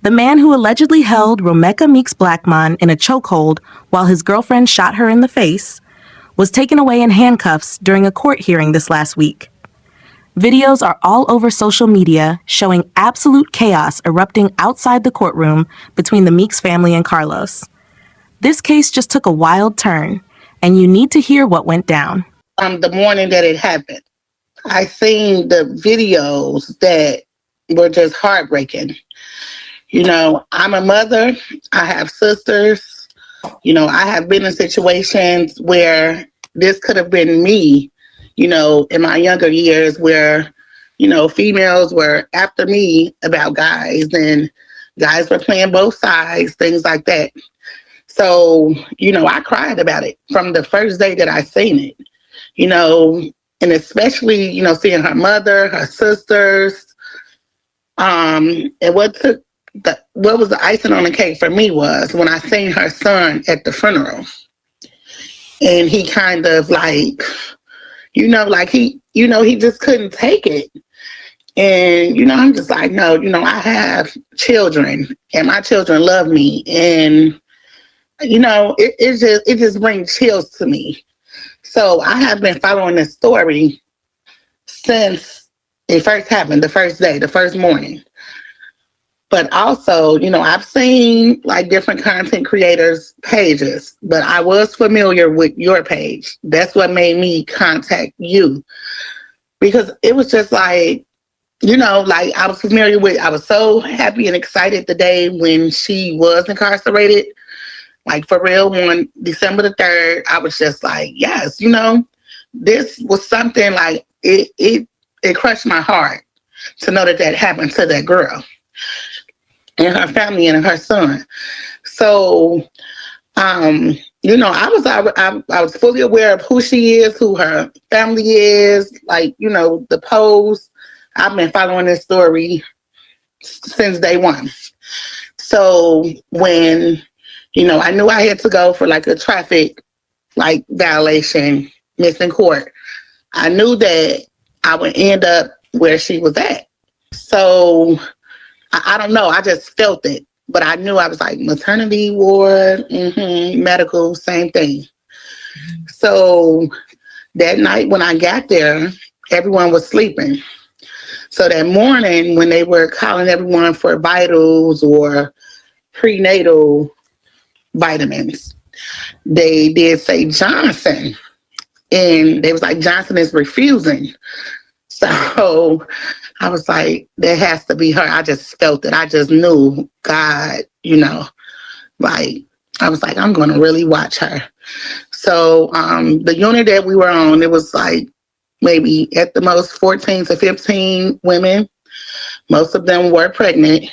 The man who allegedly held Romeca Meeks Blackmon in a chokehold while his girlfriend shot her in the face was taken away in handcuffs during a court hearing this last week. Videos are all over social media showing absolute chaos erupting outside the courtroom between the Meeks family and Carlos. This case just took a wild turn, and you need to hear what went down. The morning that it happened, I seen the videos that were just heartbreaking. I'm a mother. I have sisters. I have been in situations where this could have been me, in my younger years where, females were after me about guys and guys were playing both sides, things like that. So, I cried about it from the first day that I seen it, and especially, seeing her mother, her sisters. And what was the icing on the cake for me was when I seen her son at the funeral. And he kind of like, he just couldn't take it. And, I'm just like, no, I have children and my children love me. And, it just brings chills to me. So I have been following this story since it first happened, the first day, the first morning. But also, I've seen like different content creators' pages, but I was familiar with your page. That's what made me contact you. Because it was just like, I was familiar with, I was so happy and excited the day when she was incarcerated. Like for real, on December the 3rd, I was just like, yes, this was something like it crushed my heart to know that happened to that girl and her family and her son. So, I was fully aware of who she is, who her family is, like, the post. I've been following this story since day one. So when, I knew I had to go for like a traffic violation, missing court, I knew that I would end up where she was at. So I don't know. I just felt it. But I knew I was like maternity ward, medical, same thing. So that night when I got there, everyone was sleeping. So that morning when they were calling everyone for vitals or prenatal vitamins, they did say Johnson. And they was like, Johnson is refusing. So I was like, there has to be her. I just felt it. I just knew God, I was like, I'm going to really watch her. So the unit that we were on, it was like maybe at the most 14 to 15 women. Most of them were pregnant.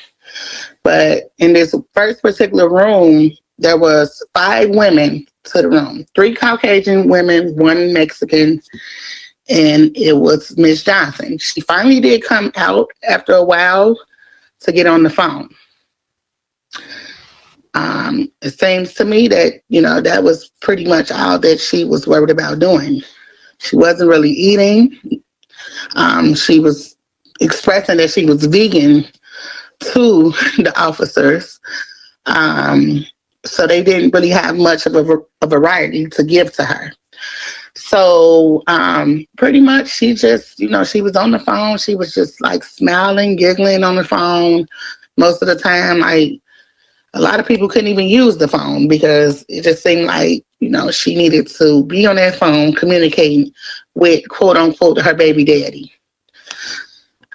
But in this first particular room, there was 5 women to the room. 3 Caucasian women, 1 Mexican, and it was Miss Johnson. She finally did come out after a while to get on the phone. It seems to me that, that was pretty much all that she was worried about doing. She wasn't really eating. She was expressing that she was vegan to the officers. So they didn't really have much of a variety to give to her. So pretty much she just, she was on the phone. She was just like smiling, giggling on the phone. Most of the time, a lot of people couldn't even use the phone because it just seemed like, she needed to be on that phone communicating with, quote unquote, her baby daddy.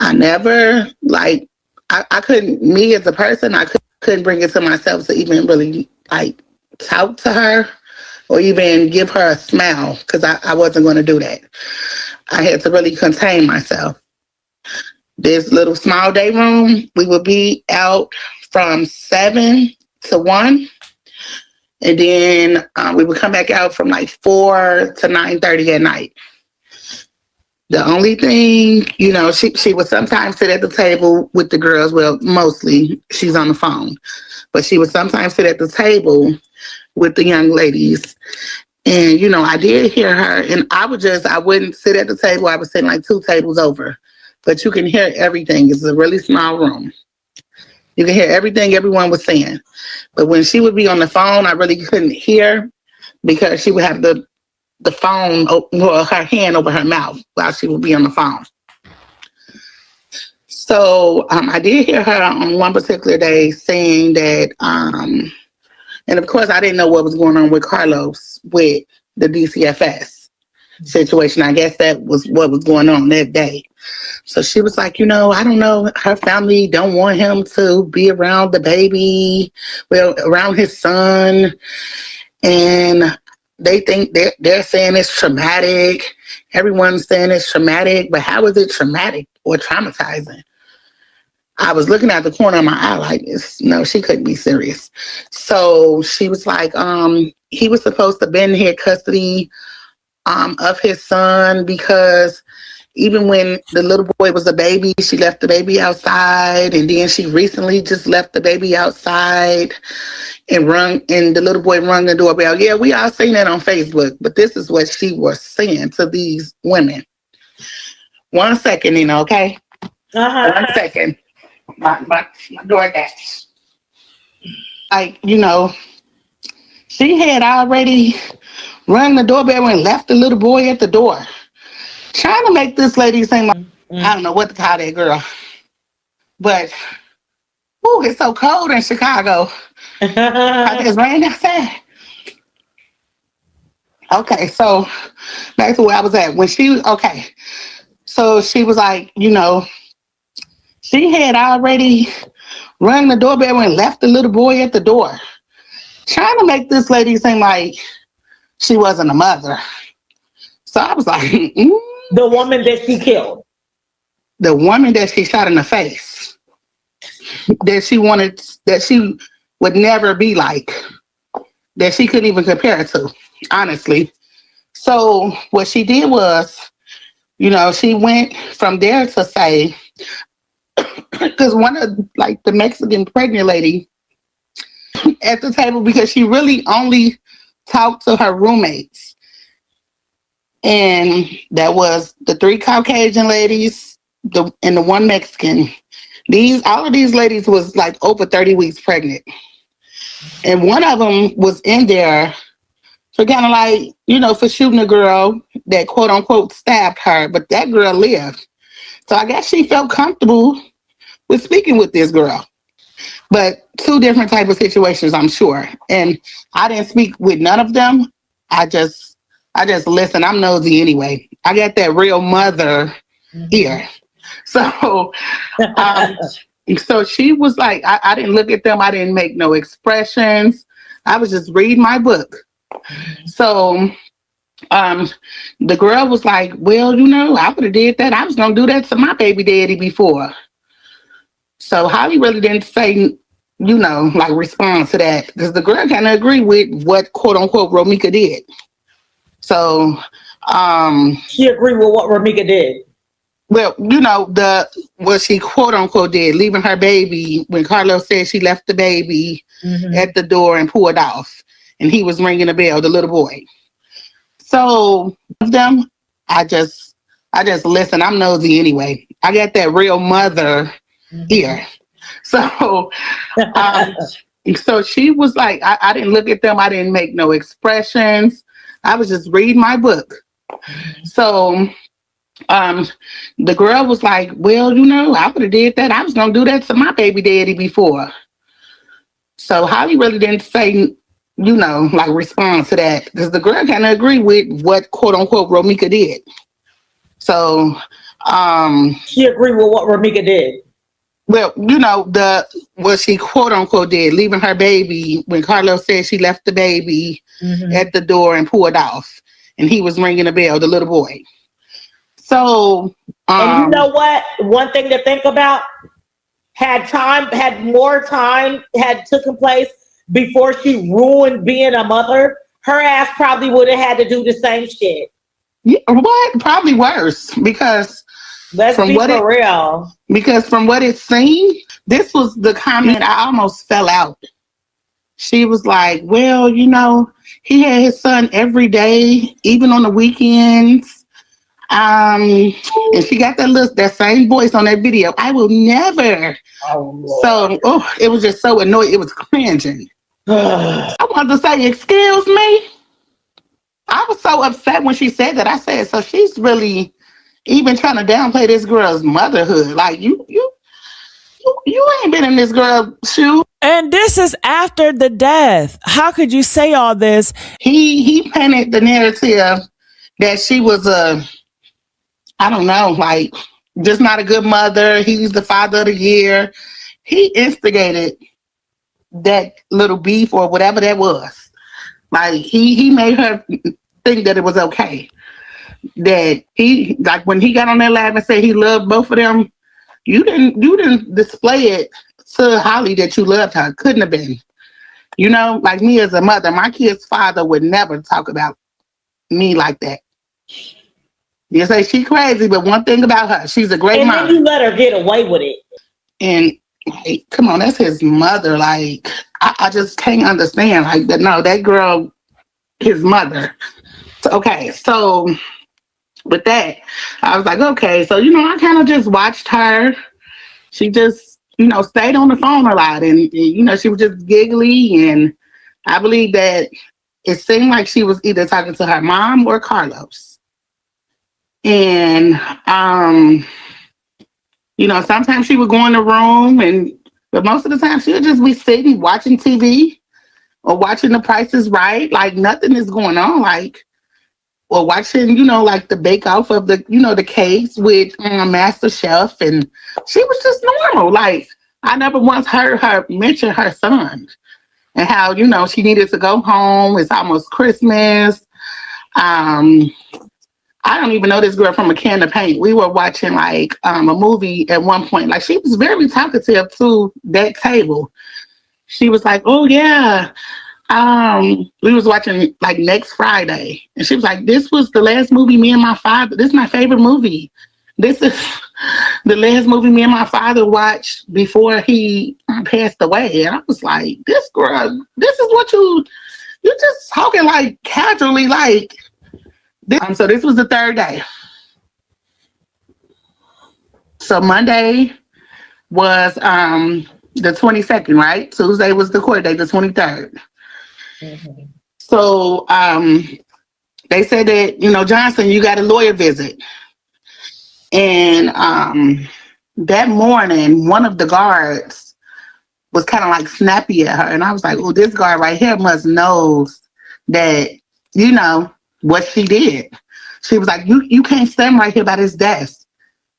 I never, I couldn't, me as a person, I couldn't bring it to myself to even really, talk to her or even give her a smile because I wasn't going to do that. I had to really contain myself. This little small day room, we would be out from 7 to 1. And then we would come back out from 4 to 9:30 at night. The only thing, she would sometimes sit at the table with the girls. Well, mostly she's on the phone. But she would sometimes sit at the table with the young ladies. And, I did hear her. And I wouldn't sit at the table. I was sitting 2 tables over. But you can hear everything. It's a really small room. You can hear everything everyone was saying. But when she would be on the phone, I really couldn't hear because she would have the phone or her hand over her mouth while she would be on the phone. So I did hear her on one particular day saying that, and of course, I didn't know what was going on with Carlos with the DCFS situation. I guess that was what was going on that day. So she was like, I don't know, her family don't want him to be around the baby, well, around his son, and they think they're saying it's traumatic. Everyone's saying it's traumatic, but how is it traumatic or traumatizing? I was looking at the corner of my eye like, no, she couldn't be serious. So she was like, he was supposed to been here custody of his son because even when the little boy was a baby, she left the baby outside, and then she recently just left the baby outside and the little boy rung the doorbell. Yeah, we all seen that on Facebook, but this is what she was saying to these women. 1 second, okay? 1 second. My DoorDash. Like, she had already rung the doorbell and left the little boy at the door, trying to make this lady seem like, I don't know what to call that girl. But, it's so cold in Chicago. It's raining outside. Okay, so back to where I was at. So she was like, she had already rung the doorbell and left the little boy at the door, trying to make this lady seem like she wasn't a mother. So I was like, The woman that she killed. The woman that she shot in the face. That she would never be like. That she couldn't even compare it to, honestly. So what she did was, she went from there to say, because one of the Mexican pregnant lady at the table, because she really only talked to her roommates. And that was the 3 Caucasian ladies, and the 1 Mexican. All of these ladies was like over 30 weeks pregnant. And one of them was in there for kind of like, for shooting a girl that quote unquote stabbed her, but that girl lived. So I guess she felt comfortable with speaking with this girl. But 2 different type of situations, I'm sure. And I didn't speak with none of them. I just listen. I'm nosy anyway. I got that real mother ear. So, so she was like, I didn't look at them. I didn't make no expressions. I was just reading my book. So, the girl was like, well, I would have did that. I was going to do that to my baby daddy before. So Holly really didn't say, respond to that, because the girl kind of agreed with what quote unquote Romeca did. So, she agreed with what Romeca did. Well, what she quote unquote did, leaving her baby when Carlos said she left the baby at the door and pulled off, and he was ringing the bell, the little boy. So them, I just listen. I'm nosy anyway. I got that real mother ear. So, so she was like, I didn't look at them. I didn't make no expressions. I was just reading my book. So, the girl was like, well, I would have did that. I was going to do that to my baby daddy before. So Holly really didn't say, respond to that, because the girl kind of agreed with what quote unquote Romeca did. So, she agreed with what Romeca did. Well, what she quote unquote did, leaving her baby when Carlos said she left the baby at the door and pulled off, and he was ringing the bell, the little boy. So, and you know what? One thing to think about: had more time had taken place before she ruined being a mother, her ass probably would have had to do the same shit. Yeah, what? Probably worse, because let's be for real. Because from what it seemed, this was the comment I almost fell out. She was like, well, he had his son every day, even on the weekends. And she got that same voice on that video. I will never. So, it was just so annoying. It was cringing. I wanted to say, excuse me. I was so upset when she said that. I said, so she's really even trying to downplay this girl's motherhood. Like you ain't been in this girl's shoes. And this is after the death. How could you say all this? He painted the narrative that she was I don't know, like just not a good mother. He's the father of the year. He instigated that little beef or whatever that was. Like he made her think that it was okay. That he, like, when he got on that live and said he loved both of them, you didn't display it to Holly that you loved her. Couldn't have been. You know, like me as a mother, my kid's father would never talk about me like that. You say she crazy, but one thing about her, she's a great mom. And then you let her get away with it. And like, come on, that's his mother. Like, I just can't understand. Like, no, that girl, his mother. So with that, I was like, okay. So, I kind of just watched her. She just, stayed on the phone a lot. And, she was just giggly. And I believe that it seemed like she was either talking to her mom or Carlos. And, sometimes she would go in the room, but most of the time she would just be sitting watching TV or watching The Price is Right. Like nothing is going on. Like, or watching, like the bake off of the cakes with Master Chef. And she was just normal. Like, I never once heard her mention her son and how, she needed to go home. It's almost Christmas. I don't even know this girl from a can of paint. We were watching like a movie at one point. Like, she was very talkative to that table. She was like, oh yeah. We was watching like Next Friday. And she was like, this was the last movie me and my father, this is my favorite movie. This is the last movie me and my father watched before he passed away. And I was like, this girl, this is what you just talking like casually like. So this was the third day. So Monday was the 22nd, right? Tuesday was the court date, the 23rd. Mm-hmm. So they said that, Johnson, you got a lawyer visit. And that morning, one of the guards was kind of like snappy at her. And I was like, oh, this guard right here must knows that, what she did. She was like, you can't stand right here by this desk.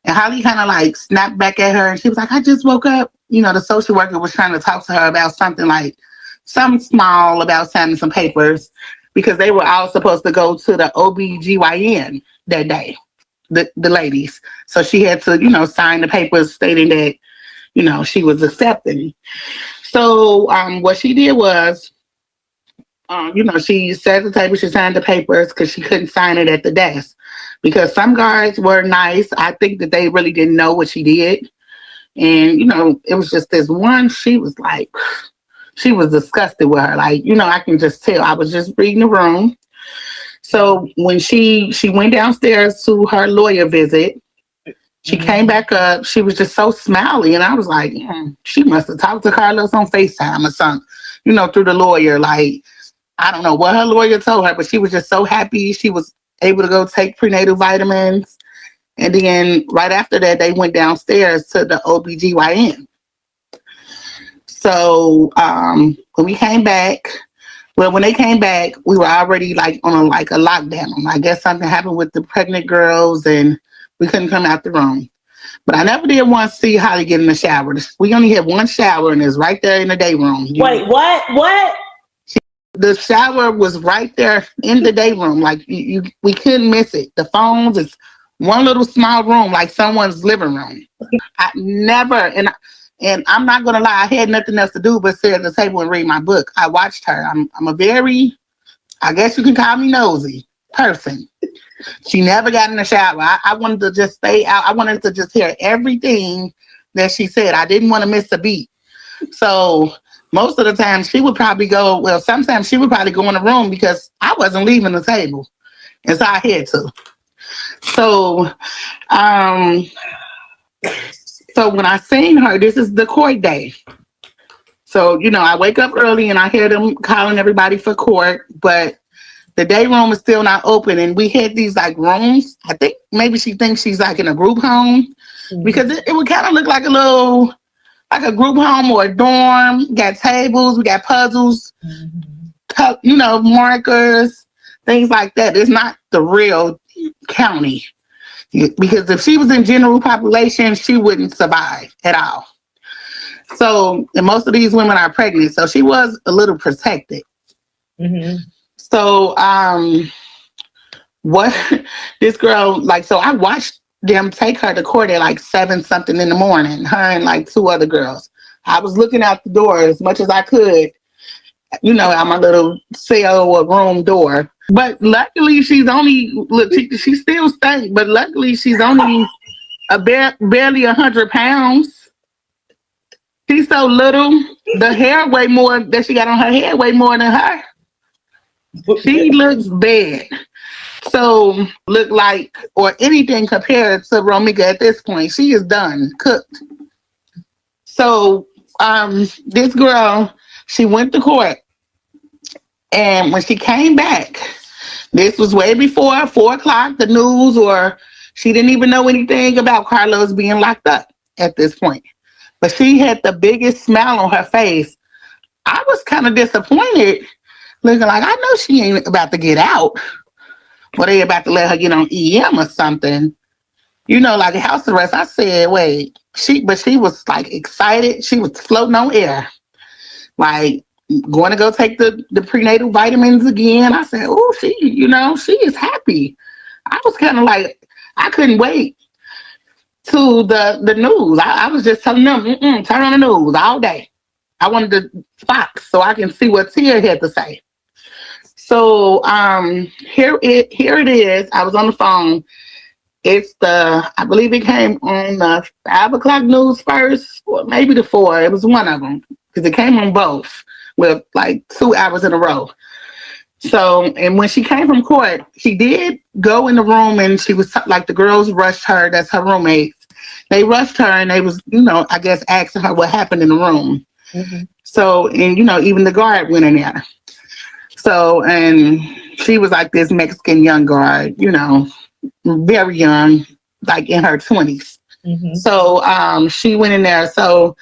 And Holly kind of like snapped back at her. And she was like, I just woke up. The social worker was trying to talk to her about something small about signing some papers because they were all supposed to go to the OBGYN that day, the ladies. So she had to, sign the papers stating that, she was accepting. So what she did was, she sat at the table, she signed the papers because she couldn't sign it at the desk. Because some guards were nice. I think that they really didn't know what she did. And, it was just this one, she was like, she was disgusted with her. Like, I can just tell. I was just reading the room. So when she went downstairs to her lawyer visit, she came back up. She was just so smiley. And I was like, she must have talked to Carlos on FaceTime or something, through the lawyer. Like, I don't know what her lawyer told her, but she was just so happy. She was able to go take prenatal vitamins. And then right after that, they went downstairs to the OBGYN. So when they came back, we were already like on a lockdown. I guess something happened with the pregnant girls and we couldn't come out the room. But I never did once see Holly get in the shower. We only had one shower and it's right there in the day room. Wait, what? The shower was right there in the day room. Like we couldn't miss it. The phones is one little small room, like someone's living room. I never, and I'm not gonna lie, I had nothing else to do but sit at the table and read my book. I watched her. I'm a very, I guess you can call me nosy person. She never got in the shower. I wanted to just stay out. I wanted to just hear everything that she said. I didn't want to miss a beat. So most of the time she would probably go, sometimes she would probably go in the room because I wasn't leaving the table. And so I had to. So, um, so when I seen her, this is the court day. So, I wake up early and I hear them calling everybody for court, but the day room is still not open. And we had these like rooms. I think maybe she thinks she's like in a group home because it would kind of look like like a group home or a dorm. We got tables, we got puzzles, markers, things like that. It's not the real county because if she was in general population, she wouldn't survive at all. So, and most of these women are pregnant, so she was a little protected. Mm-hmm. So, what this girl like? So I watched them take her to court at like 7 something in the morning. Her and like two other girls. I was looking out the door as much as I could, at my little cell or room door. But luckily, she's only she still stank. But luckily, she's only barely 100 pounds. She's so little. The hair way more that she got on her head way more than her. She looks bad. So look like or anything compared to Romeca at this point. She is done, cooked. So this girl, she went to court, and when she came back, this was way before 4 o'clock, the news, or she didn't even know anything about Carlos being locked up at this point. But she had the biggest smile on her face. I was kind of disappointed, looking like I know she ain't about to get out. Or they about to let her get on EM or something. Like a house arrest. I said, wait. She was like excited. She was floating on air. Like going to go take the prenatal vitamins again. I said, oh, she is happy. I was kind of like, I couldn't wait to the news. I was just telling them, turn on the news all day. I wanted the Fox so I can see what Tia had to say. So here it is. I was on the phone. It's I believe it came on the 5 o'clock news first, or maybe the 4. It was one of them because it came on both with like 2 hours in a row. So, and when she came from court, she did go in the room and she was like the girls rushed her. That's her roommates. They rushed her and they was, I guess asking her what happened in the room. Mm-hmm. So, and even the guard went in there. So, and she was like this Mexican young guard, very young, like in her 20s. Mm-hmm. So she went in there. So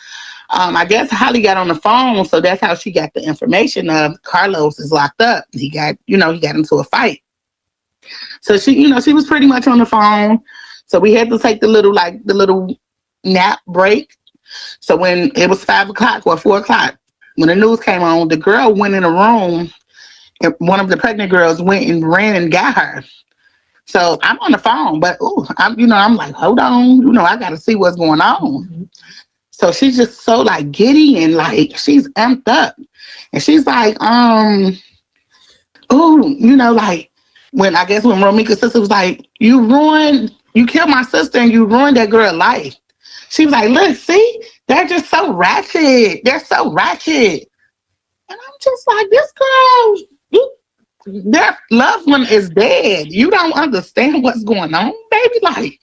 I guess Holly got on the phone. So that's how she got the information of Carlos is locked up. He got into a fight. So she was pretty much on the phone. So we had to take the little nap break. So when it was 5 o'clock or 4 o'clock, when the news came on, the girl went in a room. And one of the pregnant girls went and ran and got her. So I'm on the phone, but I'm like, hold on, I got to see what's going on. Mm-hmm. So she's just so like giddy and like she's amped up, and she's like, like when Romeca's sister was like, you killed my sister and you ruined that girl's life. She was like, look, see, they're just so ratchet. They're so ratchet, and I'm just like, this girl. Their loved one is dead. You don't understand what's going on, baby. Like,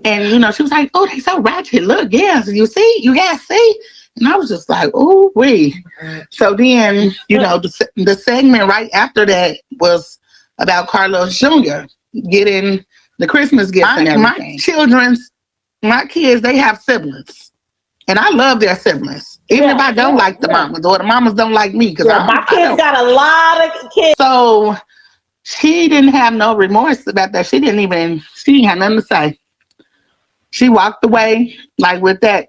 and she was like, oh, they so ratchet. Look, yes, you see, you guys see. And I was just like, oh, wait. So then, the segment right after that was about Carlos Jr. getting the Christmas gifts and everything. My kids, they have siblings. And I love their siblings. Even if I don't like the mamas or the mamas don't like me. Because my kids got a lot of kids. So she didn't have no remorse about that. She didn't have nothing to say. She walked away like with that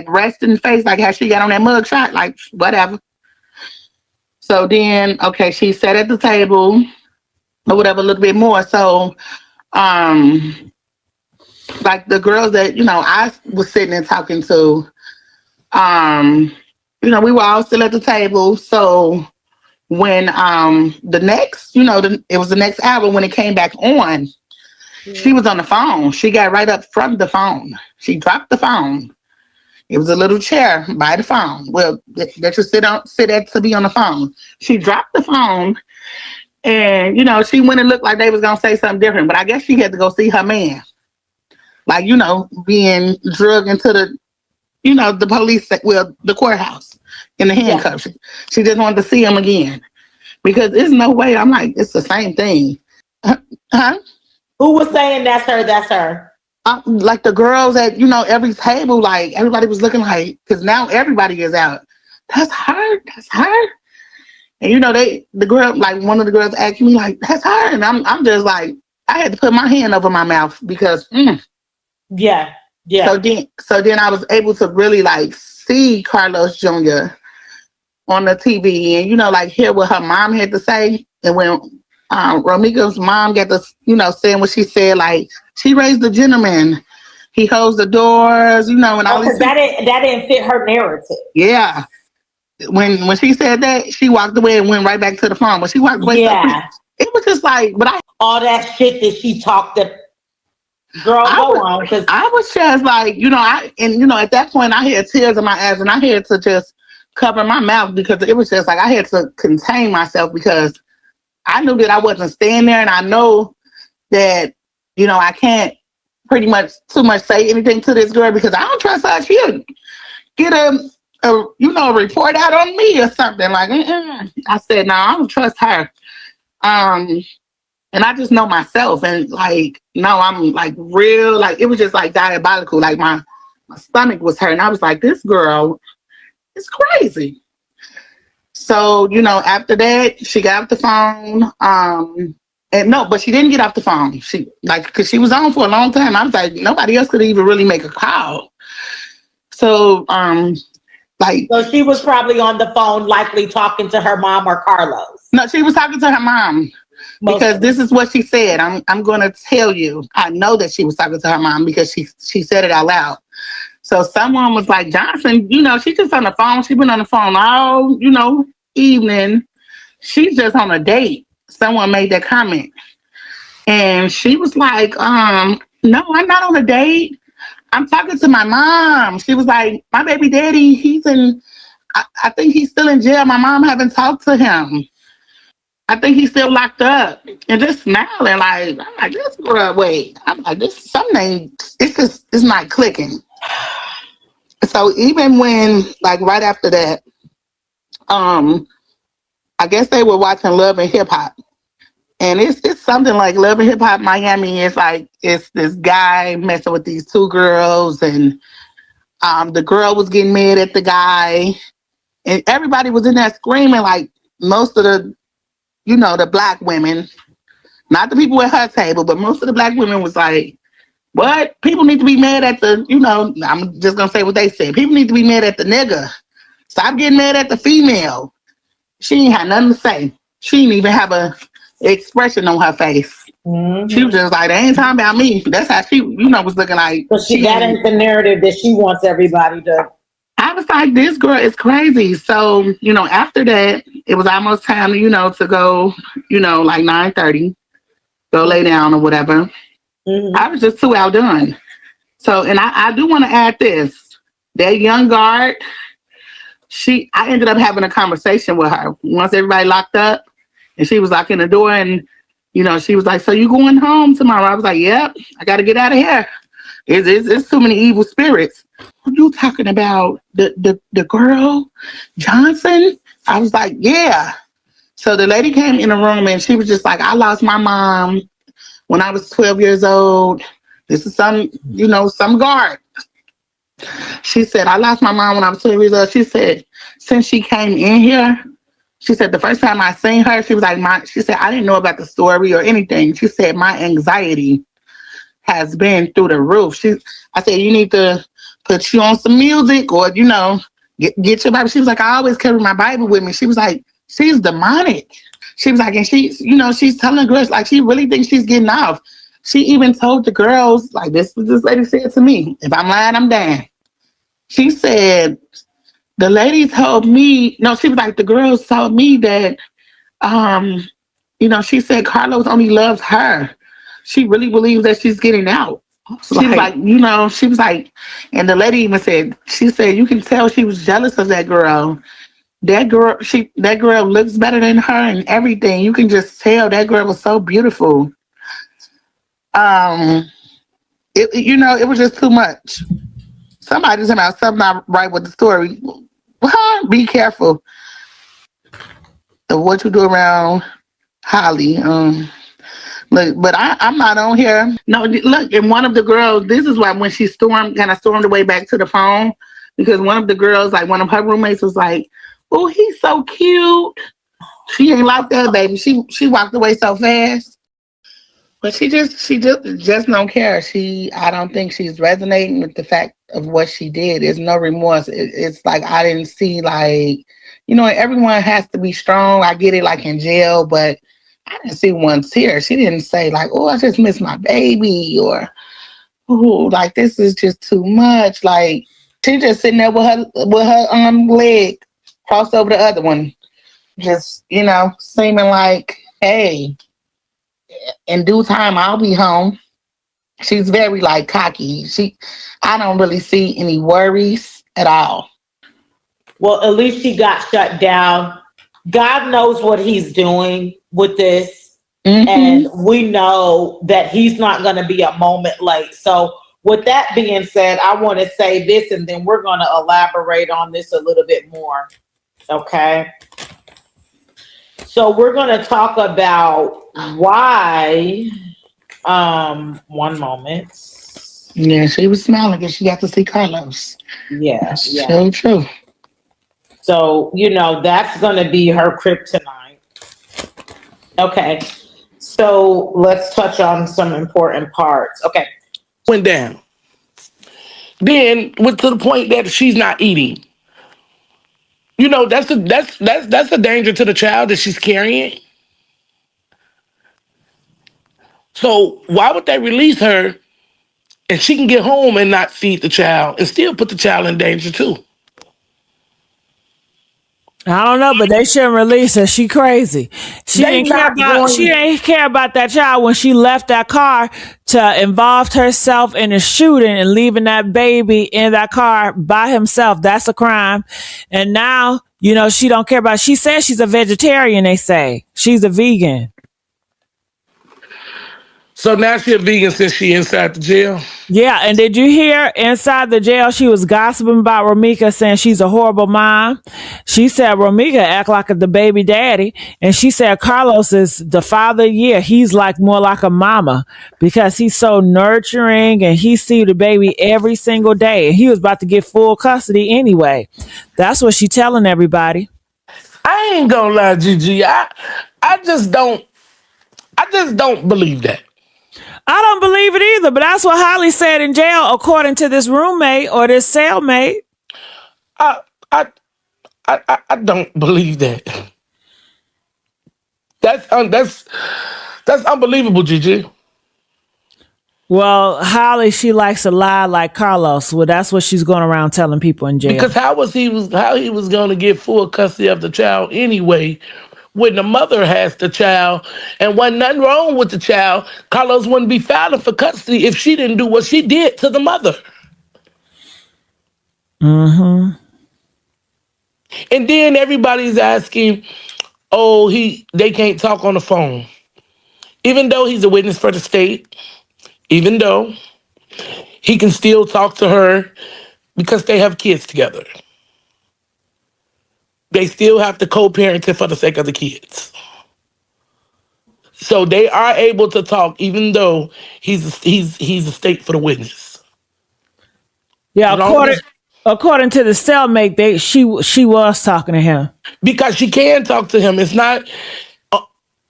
resting face, like how she got on that mug shot, like whatever. So then, okay, she sat at the table or whatever a little bit more. So like the girls that, I was sitting and talking to, we were all still at the table. So when the next, it was the next hour when it came back on, she was on the phone. She got right up from the phone. She dropped the phone. It was a little chair by the phone. Well, that you sit at to be on the phone. She dropped the phone And, she went and looked like they was going to say something different. But I guess she had to go see her man. Like, being drugged into the police, the courthouse in the Yeah. handcuffs. She just wanted to see him again. Because there's no way. I'm like, it's the same thing. Huh? Who was saying that's her? That's her. Like the girls at, every table, like everybody was looking like, because now everybody is out. That's her. That's her. And the girl, like one of the girls asked me, like, that's her. And I'm just like, I had to put my hand over my mouth because, Yeah. Yeah. So then I was able to really like see Carlos Jr. on the TV and, like hear what her mom had to say. And when Romeca's mom got to, saying what she said, like, she raised the gentleman. He holds the doors, and all Because these. that didn't fit her narrative. Yeah. When she said that, she walked away and went right back to the phone. When she walked away, Yeah. it was just like, but All that shit that she talked to. Girl, go on. Because I was just like, at that point, I had tears in my eyes, and I had to just cover my mouth because it was just like I had to contain myself because I knew that I wasn't staying there, and I know that I can't pretty much too much say anything to this girl because I don't trust her. She'll get a report out on me or something like. I said, no, I don't trust her. And I just know myself, and like, no, I'm like real, like it was just like diabolical. Like my stomach was hurting. I was like, this girl is crazy. So, after that, she got off the phone. And no, but she didn't get off the phone. She because she was on for a long time. I was like, nobody else could even really make a call. So, so she was probably on the phone, likely talking to her mom or Carlos. No, she was talking to her mom. Because this is what she said. I'm going to tell you. I know that she was talking to her mom because she said it out loud. So someone was like, Johnson, she's just on the phone. She's been on the phone all, evening. She's just on a date. Someone made that comment. And she was like, no, I'm not on a date. I'm talking to my mom. She was like, my baby daddy, I think he's still in jail. My mom haven't talked to him. I think he's still locked up. And just smiling like, I'm like, this girl, wait. I'm like, this something, it's not clicking. So even when, like right after that, I guess they were watching Love and Hip Hop. And it's something like Love and Hip Hop Miami. It's like, it's this guy messing with these two girls, and the girl was getting mad at the guy. And everybody was in there screaming, like most of the black women, not the people at her table, but most of the black women was like, what? People need to be mad at the, I'm just going to say what they said. People need to be mad at the nigga. Stop getting mad at the female. She ain't had nothing to say. She didn't even have a expression on her face. Mm-hmm. She was just like, they ain't talking about me. That's how she, was looking like. But that ain't the narrative that she wants everybody to. I was like, this girl is crazy. So, after that, it was almost time, to go, like 9:30, go lay down or whatever. Mm-hmm. I was just too outdone. So, and I do want to add this. That young guard, I ended up having a conversation with her once everybody locked up, and she was locking the door, and, she was like, so you going home tomorrow? I was like, yep, I got to get out of here. It's too many evil spirits. You talking about the girl Johnson? I was like, yeah. So the lady came in the room and she was just like, I lost my mom when I was 12 years old. This is some guard. She said, I lost my mom when I was 12 years old. She said, since she came in here, she said the first time I seen her, she was like, she said, I didn't know about the story or anything. She said, my anxiety has been through the roof. I said, you need to put you on some music or, get your Bible. She was like, I always carry my Bible with me. She was like, she's demonic. She was like, and she's telling the girls, like, she really thinks she's getting off. She even told the girls, like, this lady said to me, if I'm lying, I'm damned. She said, the lady told me, no, she was like, the girls told me that, she said Carlos only loves her. She really believes that she's getting out. She was like, she was like, and the lady even said, she said, you can tell she was jealous of that girl that girl looks better than her and everything. You can just tell that girl was so beautiful. Um, it was just too much. Somebody's about something not right with the story. Huh? Be careful of what you do around Holly. Look, but I'm not on here. No, look, and one of the girls, this is why when she kind of stormed away back to the phone, because one of the girls, like one of her roommates, was like, "Oh, he's so cute." She ain't like that, baby. She walked away so fast. But she just don't care. I don't think she's resonating with the fact of what she did. There's no remorse. It's like I didn't see like, everyone has to be strong. I get it, like in jail, but I didn't see one tear. She didn't say like, "Oh, I just miss my baby," or "Oh, like this is just too much." Like she just sitting there with her leg crossed over the other one, just seeming like, "Hey, in due time, I'll be home." She's very like cocky. I don't really see any worries at all. Well, at least she got shut down. God knows what he's doing with this. And Mm-hmm. we know that he's not going to be a moment late. So, with that being said, I want to say this and then we're going to elaborate on this a little bit more. Okay. So, we're going to talk about why. One moment. Yeah, she was smiling because she got to see Carlos. Yeah. That's so true. So, that's going to be her kryptonite. Okay. So let's touch on some important parts. Okay. Went down. Then went to the point that she's not eating. That's a danger to the child that she's carrying. So why would they release her and she can get home and not feed the child and still put the child in danger too? I don't know, but they shouldn't release her. She crazy. She They didn't care not about. She going. ain't care about that child when she left that car to involve herself in a shooting and leaving that baby in that car by himself. That's a crime. And now she don't care about. She says she's a vegetarian. They say she's a vegan. So now she a vegan since she inside the jail. Yeah, and did you hear inside the jail she was gossiping about Romeca, saying she's a horrible mom? She said Romeca act like the baby daddy, and she said Carlos is the father. Yeah, he's like more like a mama because he's so nurturing and he see the baby every single day, and he was about to get full custody anyway. That's what she telling everybody. I ain't gonna lie, Gigi. I just don't. I just don't believe that. I don't believe it either, but that's what Holly said in jail, according to this roommate or this cellmate. I I I don't believe that. That's unbelievable, Gigi. Well, Holly, she likes to lie like Carlos. Well, that's what she's going around telling people in jail. Because how he was going to get full custody of the child anyway, when the mother has the child, and wasn't nothing wrong with the child. Carlos wouldn't be filing for custody if she didn't do what she did to the mother. Mm-hmm. And then everybody's asking, "Oh, they can't talk on the phone," even though he's a witness for the state. Even though he can still talk to her because they have kids together. They still have to co-parent it for the sake of the kids. So they are able to talk, even though he's a state for the witness. Yeah, As long as according to the cellmate, she was talking to him. because she can talk to him, it's not.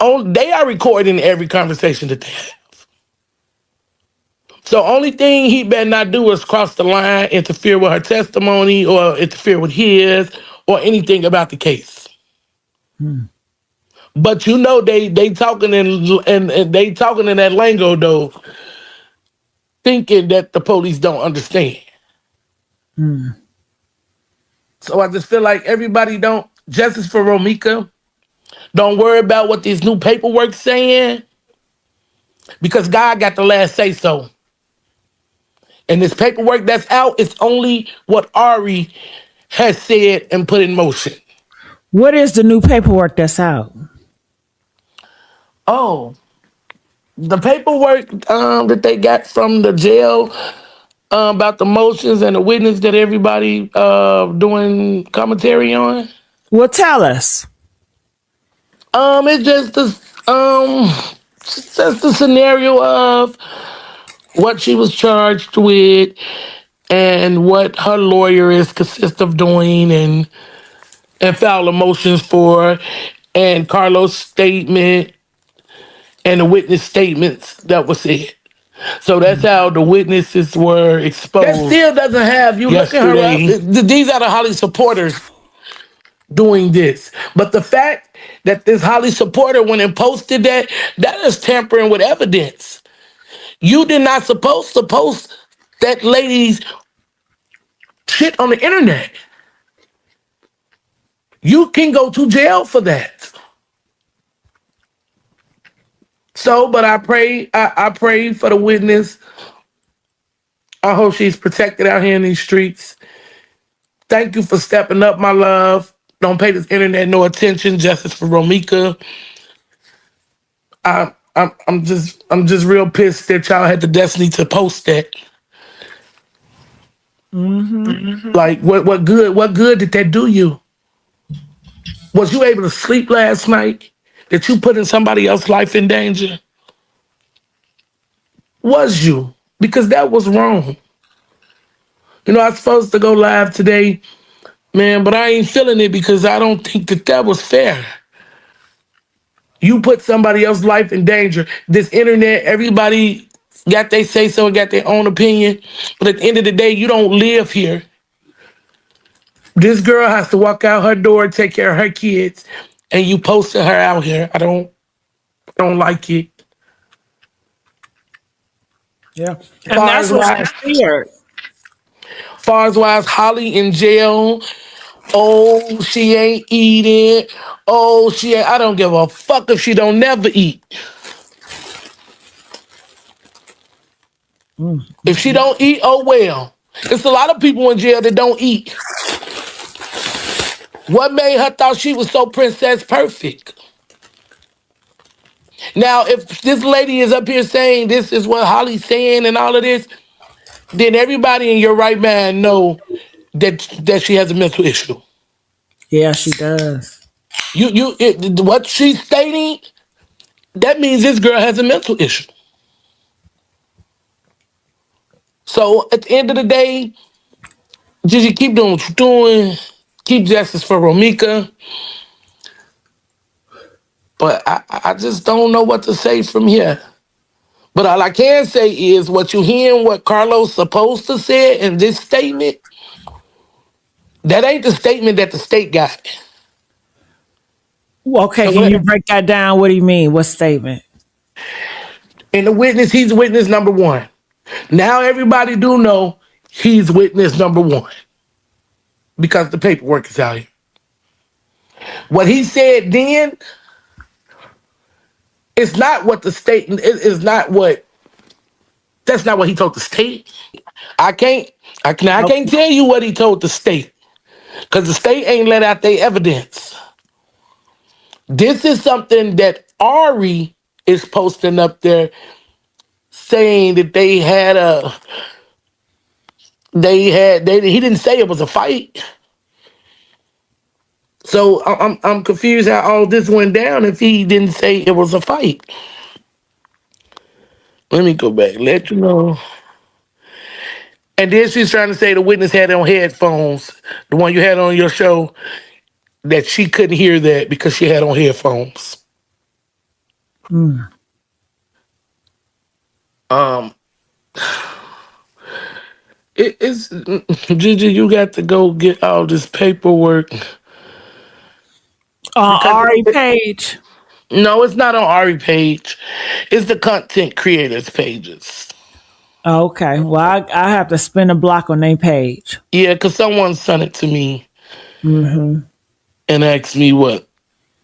They are recording every conversation that they have. So only thing he better not do is cross the line, interfere with her testimony, or interfere with his, or anything about the case. But they talking and they talking in that lingo though, thinking that the police don't understand. So I just feel like everybody don't justice for Romeca. Don't worry about what this new paperwork saying because God got the last say so. And this paperwork that's out is only what Ari has said and put in motion. What is the new paperwork that's out? Oh, the paperwork that they got from the jail about the motions and the witness that everybody doing commentary on. Well, tell us. It's just the scenario of what she was charged with and what her lawyer is consist of doing and file motions for, and Carlos' statement and the witness statements that was said. So that's how the witnesses were exposed. That still doesn't have you looking her up. These are the Holly supporters doing this. But the fact that this Holly supporter went and posted that, that is tampering with evidence. You did not supposed to post that lady's shit on the internet. You can go to jail for that. So, but I pray for the witness. I hope she's protected out here in these streets. Thank you for stepping up, my love. Don't pay this internet no attention. Justice for Romeca. I'm just real pissed that y'all had the destiny to post that. Like what good did that do you? Was you able to sleep last night? That you putting somebody else's life in danger? Was you? Because that was wrong. I was supposed to go live today, man, but I ain't feeling it because I don't think that was fair. You put somebody else's life in danger. This internet, everybody got they say so and got their own opinion. But at the end of the day, you don't live here. This girl has to walk out her door, take care of her kids, and you posted her out here. I don't like it. Yeah. And that's what she feared. Far as wise, Holly in jail. Oh, she ain't eating. Oh, she ain't. I don't give a fuck if she don't never eat. If she don't eat, oh well. It's a lot of people in jail that don't eat. What made her thought she was so princess perfect? Now, if this lady is up here saying this is what Holly's saying and all of this, then everybody in your right mind know that she has a mental issue. Yeah, she does. What she's stating, that means this girl has a mental issue. So at the end of the day, Gigi, keep doing what you're doing. Keep justice for Romeca. But I just don't know what to say from here. But all I can say is what you hearing what Carlos supposed to say in this statement, that ain't the statement that the state got. Okay, So can you break that down? What do you mean? What statement? in the witness, he's witness number one. Now everybody do know he's witness number one because the paperwork is out here. What he said then, it's not what the state, it is not what, that's not what he told the state. I can't, I can't tell you what he told the state because the state ain't let out their evidence. This is something that Ari is posting up there saying that he didn't say it was a fight. So I'm confused how all this went down if he didn't say it was a fight. Let me go back, let you know. And then she's trying to say the witness had on headphones, the one you had on your show, that she couldn't hear that because she had on headphones. Um, it's Gigi, you got to go get all this paperwork. Ari page. No, it's not on Ari page. It's the content creators pages. Okay. Well, I have to spin a block on their page. Yeah, because someone sent it to me Mm-hmm. and asked me what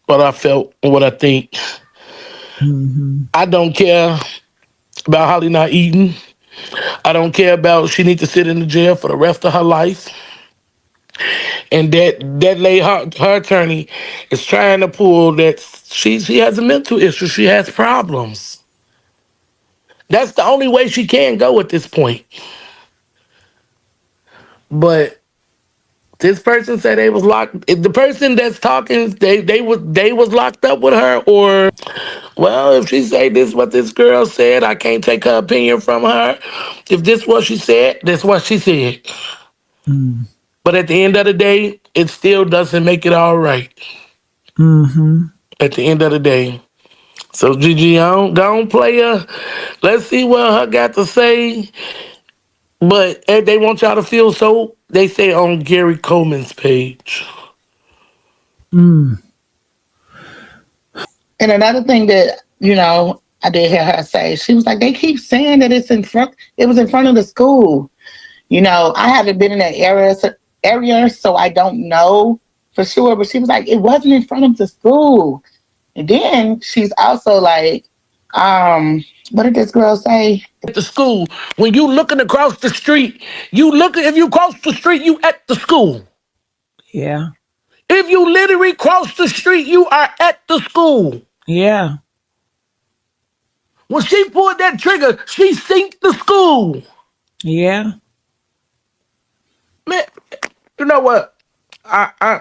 I felt and what I think. Mm-hmm. I don't care about Holly not eating. I don't care about she need to sit in the jail for the rest of her life. And that lady, her attorney, is trying to pull that she has a mental issue. She has problems. That's the only way she can go at this point. But this person said they was locked. The person that's talking, they was locked up with her. Or, well, if she say this what this girl said, I can't take her opinion from her. If this what she said, that's what she said. Mm. But at the end of the day, it still doesn't make it all right. Mm-hmm. At the end of the day. So Gigi, don't play her. Let's see what her got to say. But they want y'all to feel so. They say on Gary Coleman's page. Mm. And another thing that, I did hear her say, she was like, they keep saying that it was in front of the school. I haven't been in that area, so I don't know for sure. But she was like, it wasn't in front of the school. And then she's also like, what did this girl say? At the school, when you looking across the street, if you cross the street, you at the school. Yeah. If you literally cross the street, you are at the school. Yeah. When she pulled that trigger, she synced the school. Yeah. Man, you know what?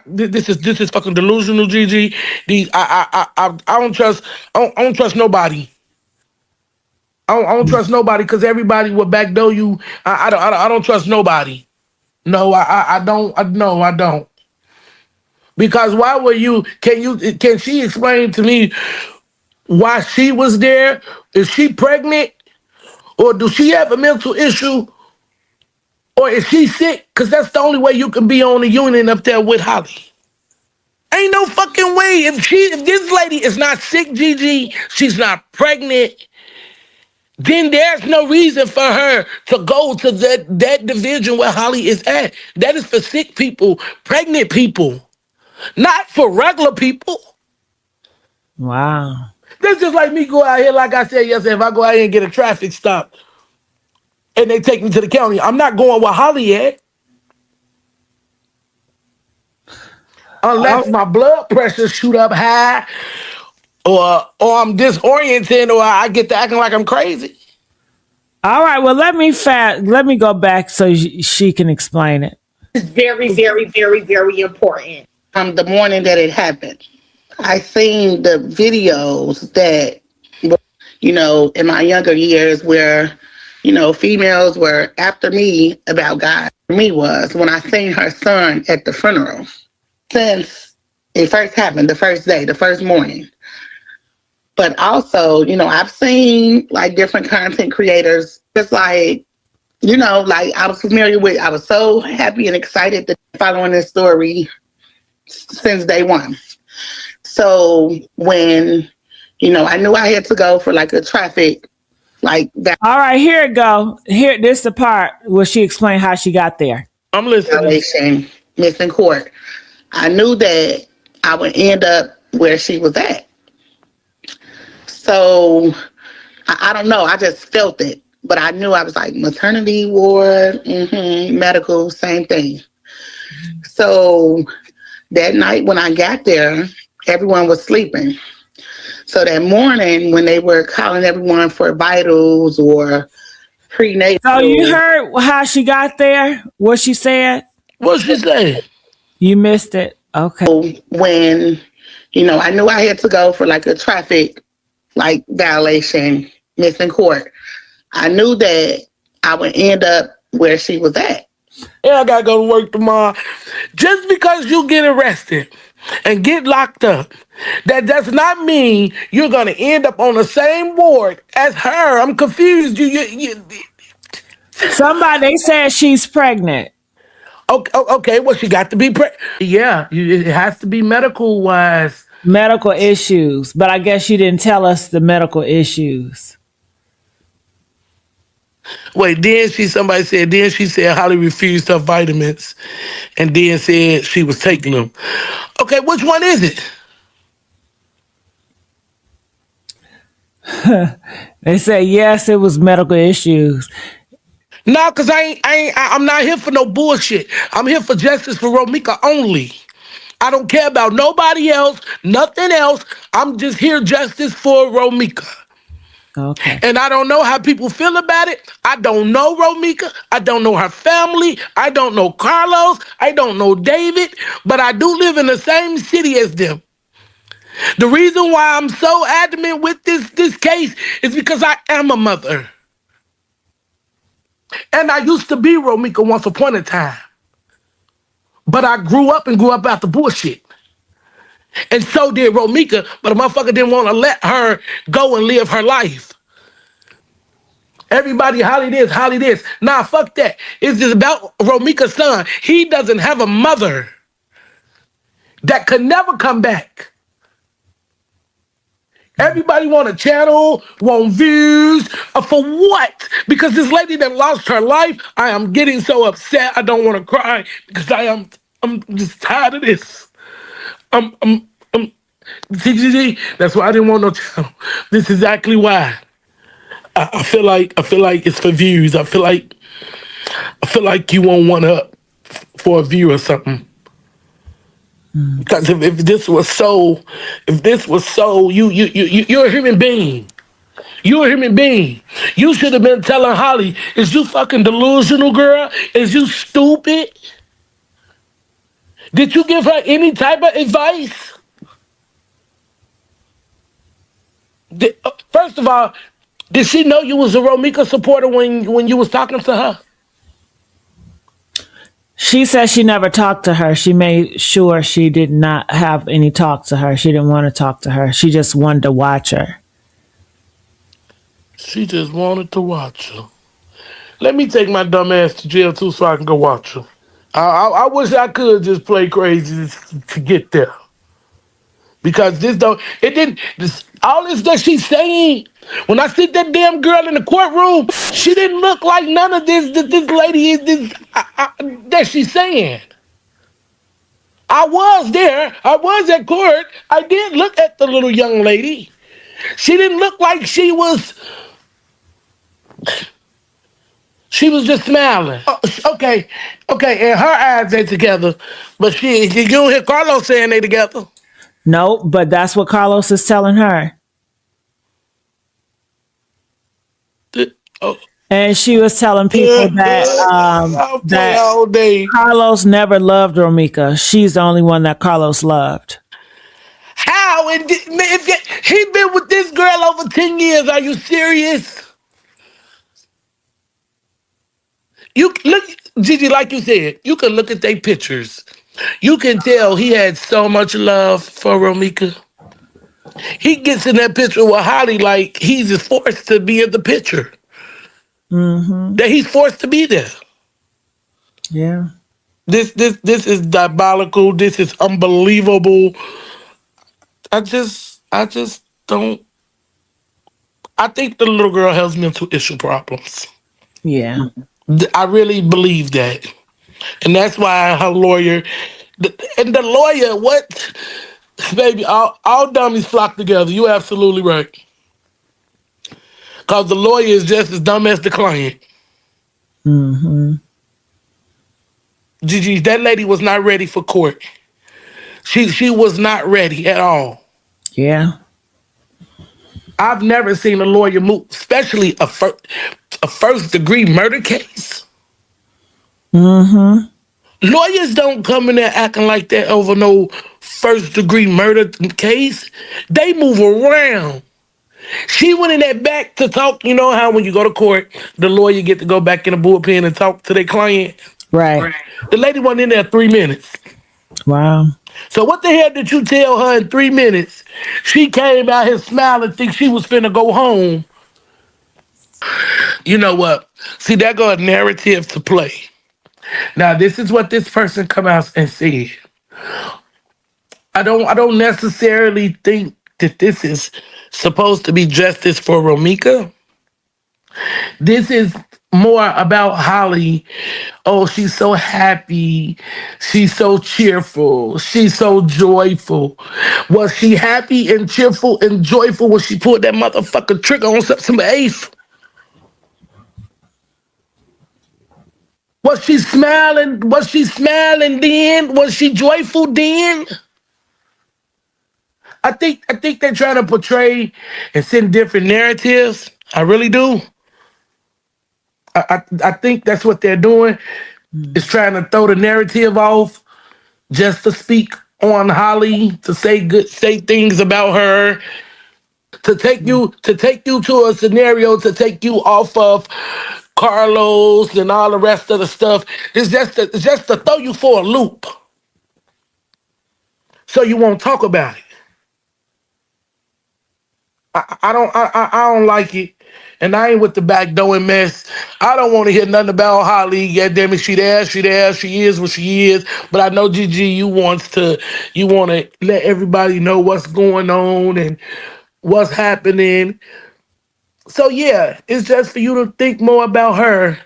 This is fucking delusional, Gigi. I don't trust nobody. I don't trust nobody because everybody will backdoor you. I don't trust nobody. No, I don't. No, I don't. Because why were you? Can she explain to me why she was there? Is she pregnant, or does she have a mental issue, or is she sick? Because that's the only way you can be on the union up there with Holly. Ain't no fucking way. If this lady is not sick, Gigi, she's not pregnant, then there's no reason for her to go to that division where Holly is at. That is for sick people, pregnant people, not for regular people. Wow. That's just like me go out here, like I said yesterday, if I go out here and get a traffic stop and they take me to the county, I'm not going where Holly at. Unless Oh, my blood pressure shoot up high or I'm disoriented or I get to acting like I'm crazy. all right. Well, let me go back so she can explain it. It's very, very, very, very important. The morning that it happened, I seen the videos that, in my younger years where, females were after me about God. For me was when I seen her son at the funeral. Since it first happened, the first day, the first morning. But also, I've seen like different content creators, just like, like I was familiar with, I was so happy and excited to following this story since day one. So when, I knew I had to go for like a traffic, like All right, here it go. Here, this the part where she explained how she got there. I'm listening. violation, missing court. I knew that I would end up where she was at. So I don't know. I just felt it. But I knew I was like maternity ward, medical, same thing. So that night when I got there, everyone was sleeping. So that morning when they were calling everyone for vitals or prenatal, So you heard how she got there? What she said? What she say? You missed it. Okay. when, I knew I had to go for like a traffic like violation, missing court. I knew that I would end up where she was at. Yeah, I gotta go to work tomorrow. Just because you get arrested and get locked up, that does not mean you're gonna end up on the same ward as her. I'm confused. Somebody they said she's pregnant. Okay, well, she got to be Yeah, it has to be medical wise. Medical issues, but I guess you didn't tell us the medical issues. Wait, then she said Holly refused her vitamins and then said she was taking them. Okay, which one is it? They said yes, it was medical issues. No, cause I'm not here for no bullshit. I'm here for justice for Romeca only. I don't care about nobody else, nothing else. I'm just here justice for Romeca. Okay. And I don't know how people feel about it. I don't know Romeca. I don't know her family. I don't know Carlos. I don't know David. But I do live in the same city as them. The reason why I'm so adamant with this case is because I am a mother. And I used to be Romeca once upon a time. But I grew up and grew up out the bullshit. And so did Romeca, but a motherfucker didn't want to let her go and live her life. Everybody holly this, holly this. Nah, fuck that. It's just about Romeca's son. He doesn't have a mother that could never come back. Everybody want a channel, want views. For what? Because this lady that lost her life, I am getting so upset. I don't want to cry because I'm just tired of this. I'm that's why I didn't want no channel. This is exactly why. I feel like it's for views. I feel like you want one up for a view or something. Because if this was so, you're a human being. You're a human being. You should have been telling Holly, is you fucking delusional, girl? Is you stupid? Did you give her any type of advice? First of all, did she know you was a Romeca supporter when you was talking to her? She said she never talked to her. She made sure she did not have any talk to her. She didn't want to talk to her. She just wanted to watch her. She just wanted to watch her. Let me take my dumb ass to jail too so I can go watch her. I wish I could just play crazy to get there. Because it didn't, all this that she's saying, when I see that damn girl in the courtroom, she didn't look like none of this that this lady is that she's saying. I was there. I was at court. I did look at the little young lady. She didn't look like she was just smiling. Okay, and her eyes ain't together. But you don't hear Carlos saying they together. No, but that's what Carlos is telling her. Oh. And she was telling people that I'll play all day. Carlos never loved Romeca. She's the only one that Carlos loved. How? And he been with this girl over 10 years. Are you serious? You look, Gigi, like you said, you can look at their pictures. You can tell he had so much love for Romeca. He gets in that picture with Holly like he's just forced to be in the picture. Mm-hmm. That he's forced to be there. Yeah. This is diabolical. This is unbelievable. I just don't. I think the little girl has mental issue problems. Yeah. I really believe that. And that's why her lawyer, and the lawyer, what? Baby, all dummies flock together. You're absolutely right. Because the lawyer is just as dumb as the client. Mm-hmm. Gigi, that lady was not ready for court. She was not ready at all. Yeah. I've never seen a lawyer move, especially a first degree murder case. Mm-hmm. Lawyers don't come in there acting like that over no first degree murder case. They move around. She went in that back to talk. You know how when you go to court, the lawyer get to go back in the bullpen and talk to their client? Right. The lady went in there 3 minutes. Wow. So what the hell did you tell her in 3 minutes? She came out here smiling, think she was finna go home. You know what? See, that got a narrative to play. Now, this is what this person come out and said. I don't necessarily think that this is supposed to be justice for Romeca. This is more about Holly. Oh, she's so happy. She's so cheerful. She's so joyful. Was she happy and cheerful and joyful when she pulled that motherfucker trigger on September 8th? Was she smiling? Was she smiling then? Was she joyful then? I think they're trying to portray and send different narratives. I really do. I think that's what they're doing. Is trying to throw the narrative off just to speak on Holly, to say things about her, to take you to a scenario to take you off of Carlos and all the rest of the stuff. It's just to throw you for a loop so you won't talk about it. I don't like it. And I ain't with the backdoor mess. I don't want to hear nothing about Holly. God damn it, she there, she is what she is. But I know Gigi, you want to let everybody know what's going on and what's happening. So yeah, it's just for you to think more about her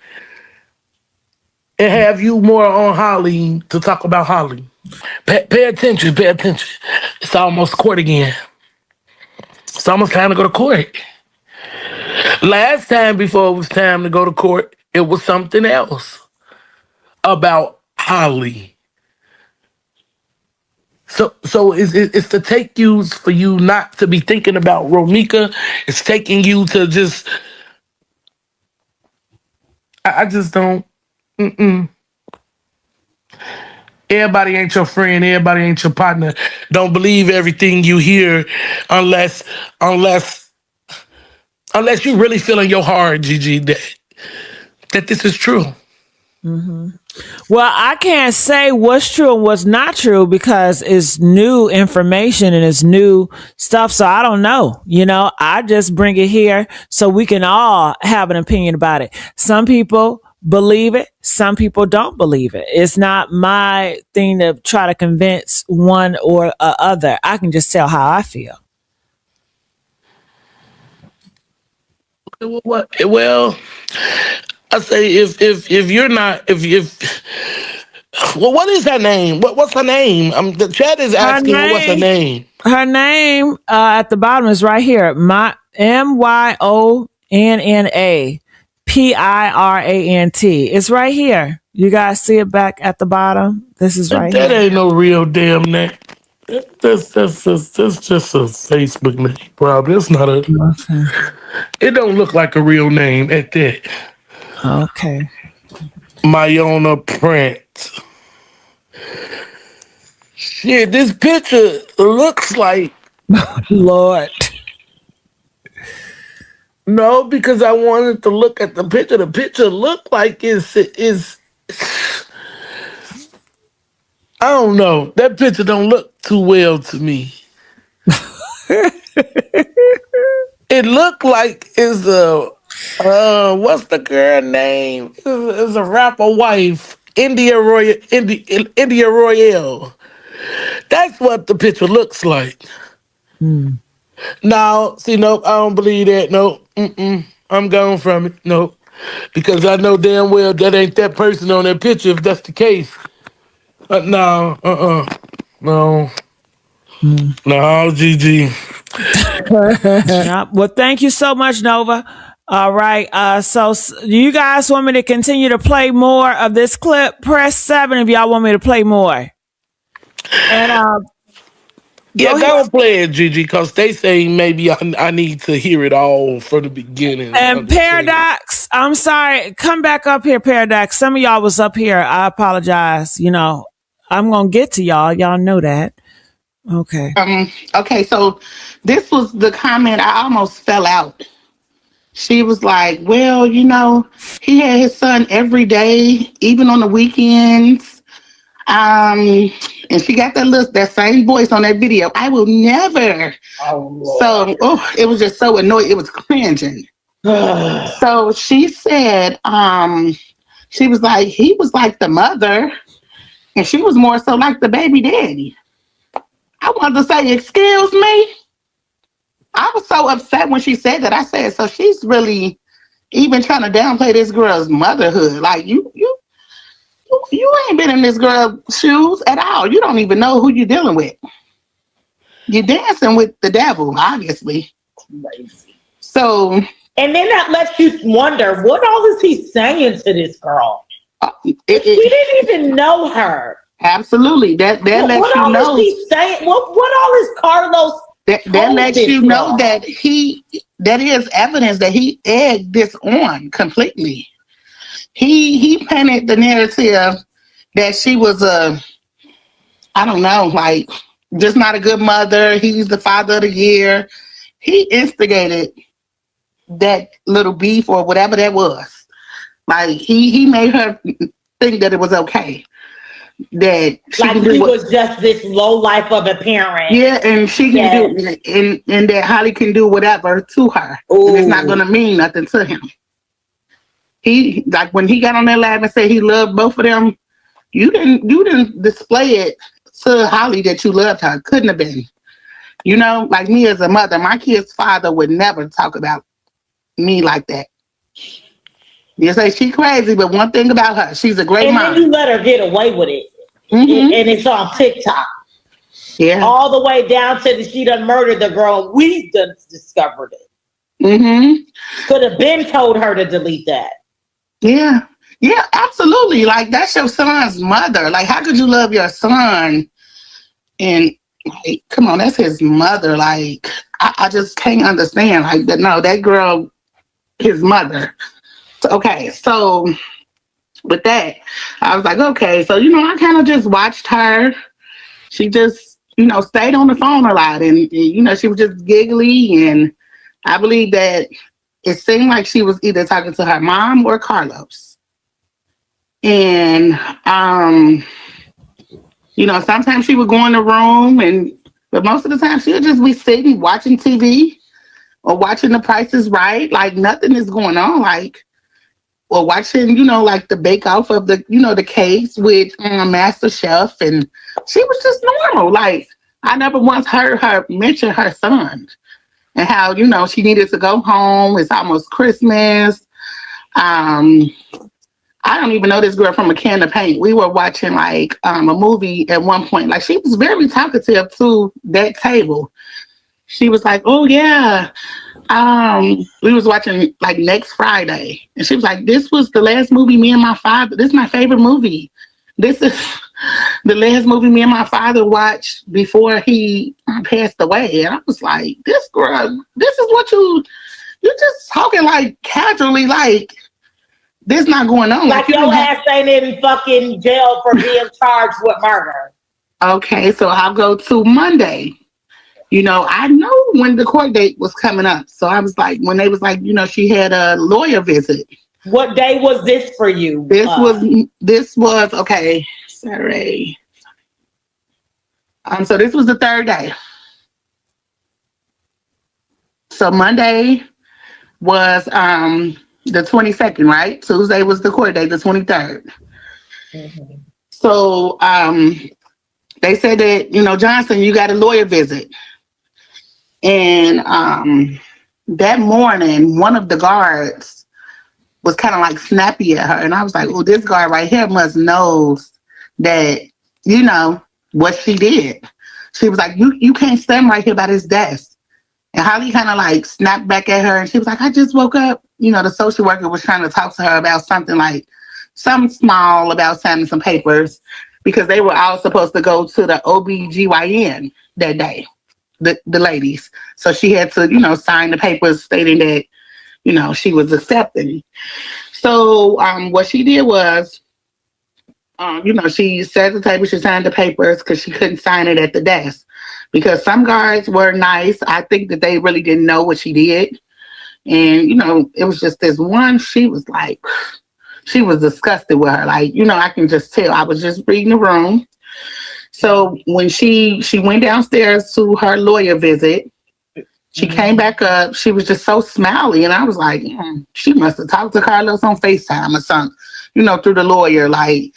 and have you more on Holly to talk about Holly. Pay attention, pay attention. It's almost court again. It's almost time to go to court. Last time before it was time to go to court, it was something else about Holly. So it's to take you for you not to be thinking about Romeca. It's taking you to just I just don't. Everybody ain't your friend. Everybody ain't your partner. Don't believe everything you hear unless unless unless you really feel in your heart, Gigi, that this is true. Well, I can't say what's true and what's not true because it's new information and it's new stuff. So I don't know. I just bring it here so we can all have an opinion about it. Some people believe it. Some people don't believe it. It's not my thing to try to convince one or other. I can just tell how I feel. Well, I say if you're not if well, what is her name? What's her name? The chat is Her asking her what's her name, name. her name at the bottom is right here. MYONNA PIRANT. It's right here. You guys see it back at the bottom. This is right That here. ain't no real damn name. That's just a Facebook name, probably. It's not a. Okay. It don't look like a real name at that. Okay. Mayona Print. Shit, this picture looks like Lord. no, because I wanted to look at the picture. The picture looked like is I don't know. That picture don't look too well to me. It looked like is a what's the girl name? Is a rapper wife, India Royale. That's what the picture looks like. Now, see, nope, I don't believe that. Nope, I'm gone from it. Nope, because I know damn well that ain't that person on that picture. If that's the case, no, no, no, GG. Yeah. Well, thank you so much, Nova. All right. Do you guys want me to continue to play more of this clip? Press 7 if y'all want me to play more. And Yeah, go ahead. go and play it, Gigi, because they say maybe I need to hear it all from the beginning. And Understand. Paradox, I'm sorry. Come back up here, Paradox. Some of y'all was up here. I apologize. I'm going to get to y'all. Y'all know that. Okay. Okay, so this was the comment. I almost fell out. She was like, well, he had his son every day, even on the weekends. And she got that same voice on that video. I will never. So, it was just so annoying. It was cringing. So she said, she was like, he was like the mother, and she was more so like the baby daddy. I wanted to say, excuse me. I was so upset when she said that. I said, so she's really even trying to downplay this girl's motherhood. Like you ain't been in this girl's shoes at all. You don't even know who you're dealing with. You're dancing with the devil, obviously. So, And then that lets you wonder, what all is he saying to this girl? It, She it, didn't even know her. absolutely. That lets What you all is know. she saying? What all is Carlos That lets posted you know for? that that is evidence that he egged this on completely. He painted the narrative that she was I don't know, like just not a good mother. He's the father of the year. He instigated that little beef or whatever that was. Like he made her think that it was okay, that she Like can do she what. was just this low life of a parent. Yeah, and she can do, That and that Holly can do whatever to her, and it's not ooh, gonna mean nothing to him. He like when he got on that live and said he loved both of them. You didn't display it to Holly that you loved her. Couldn't have been. You know, like me as a mother, my kid's father would never talk about me like that. You say she crazy, but one thing about her, she's a great and then you mom. let her get away with it, Mm-hmm. and it's on TikTok. Yeah. All the way down to the she done murdered the girl. We done discovered it. Mm-hmm. Could have been told her to delete that. Yeah. Yeah, absolutely. Like that's your son's mother. Like, how could you love your son and like, come on, that's his mother. Like, I just can't understand. Like, that. No, that girl, his mother. So, okay, so with that, I was like, okay, so I kind of just watched her. She just, stayed on the phone a lot, and she was just giggly, and I believe that it seemed like she was either talking to her mom or Carlos. And sometimes she would go in the room, but most of the time she would just be sitting watching TV or watching The Price is Right. Like nothing is going on. Like, or watching, like the bake off of the cakes with Master Chef, and she was just normal. Like I never once heard her mention her son and how she needed to go home. It's almost Christmas. Um, I don't even know this girl from a can of paint. We were watching like a movie at one point. Like she was very talkative to that table. She was like, "Oh yeah, we was watching like next Friday," and she was like, "This was the last movie me and my father. This is my favorite movie. This is the last movie me and my father watched before he passed away." And I was like, "This girl, this is what you just talking like casually, like this not going on. Like Like you your don't have." ass ain't in fucking jail for being charged with murder. Okay, so I'll go to Monday. I know when the court date was coming up. So I was like, when they was like, she had a lawyer visit. What day was this for you? This was okay, Saturday. So this was the third day. So Monday was the 22nd, right? Tuesday was the court date, the 23rd. Mhm. So they said that, Johnson, you got a lawyer visit. And that morning, one of the guards was kind of like snappy at her. And I was like, oh, this guard right here must knows that, what she did. She was like, you can't stand right here by this desk. And Holly kind of like snapped back at her. And she was like, I just woke up. The social worker was trying to talk to her about something small about signing some papers because they were all supposed to go to the OBGYN that day, the ladies. So she had to, sign the papers stating that, she was accepting. So what she did was, she sat at the table, she signed the papers because she couldn't sign it at the desk. Because some guards were nice. I think that they really didn't know what she did. And, it was just this one, she was like, she was disgusted with her. Like, I can just tell. I was just reading the room. So when she went downstairs to her lawyer visit, she came back up. She was just so smiley. And I was like, she must have talked to Carlos on FaceTime or something, through the lawyer. Like,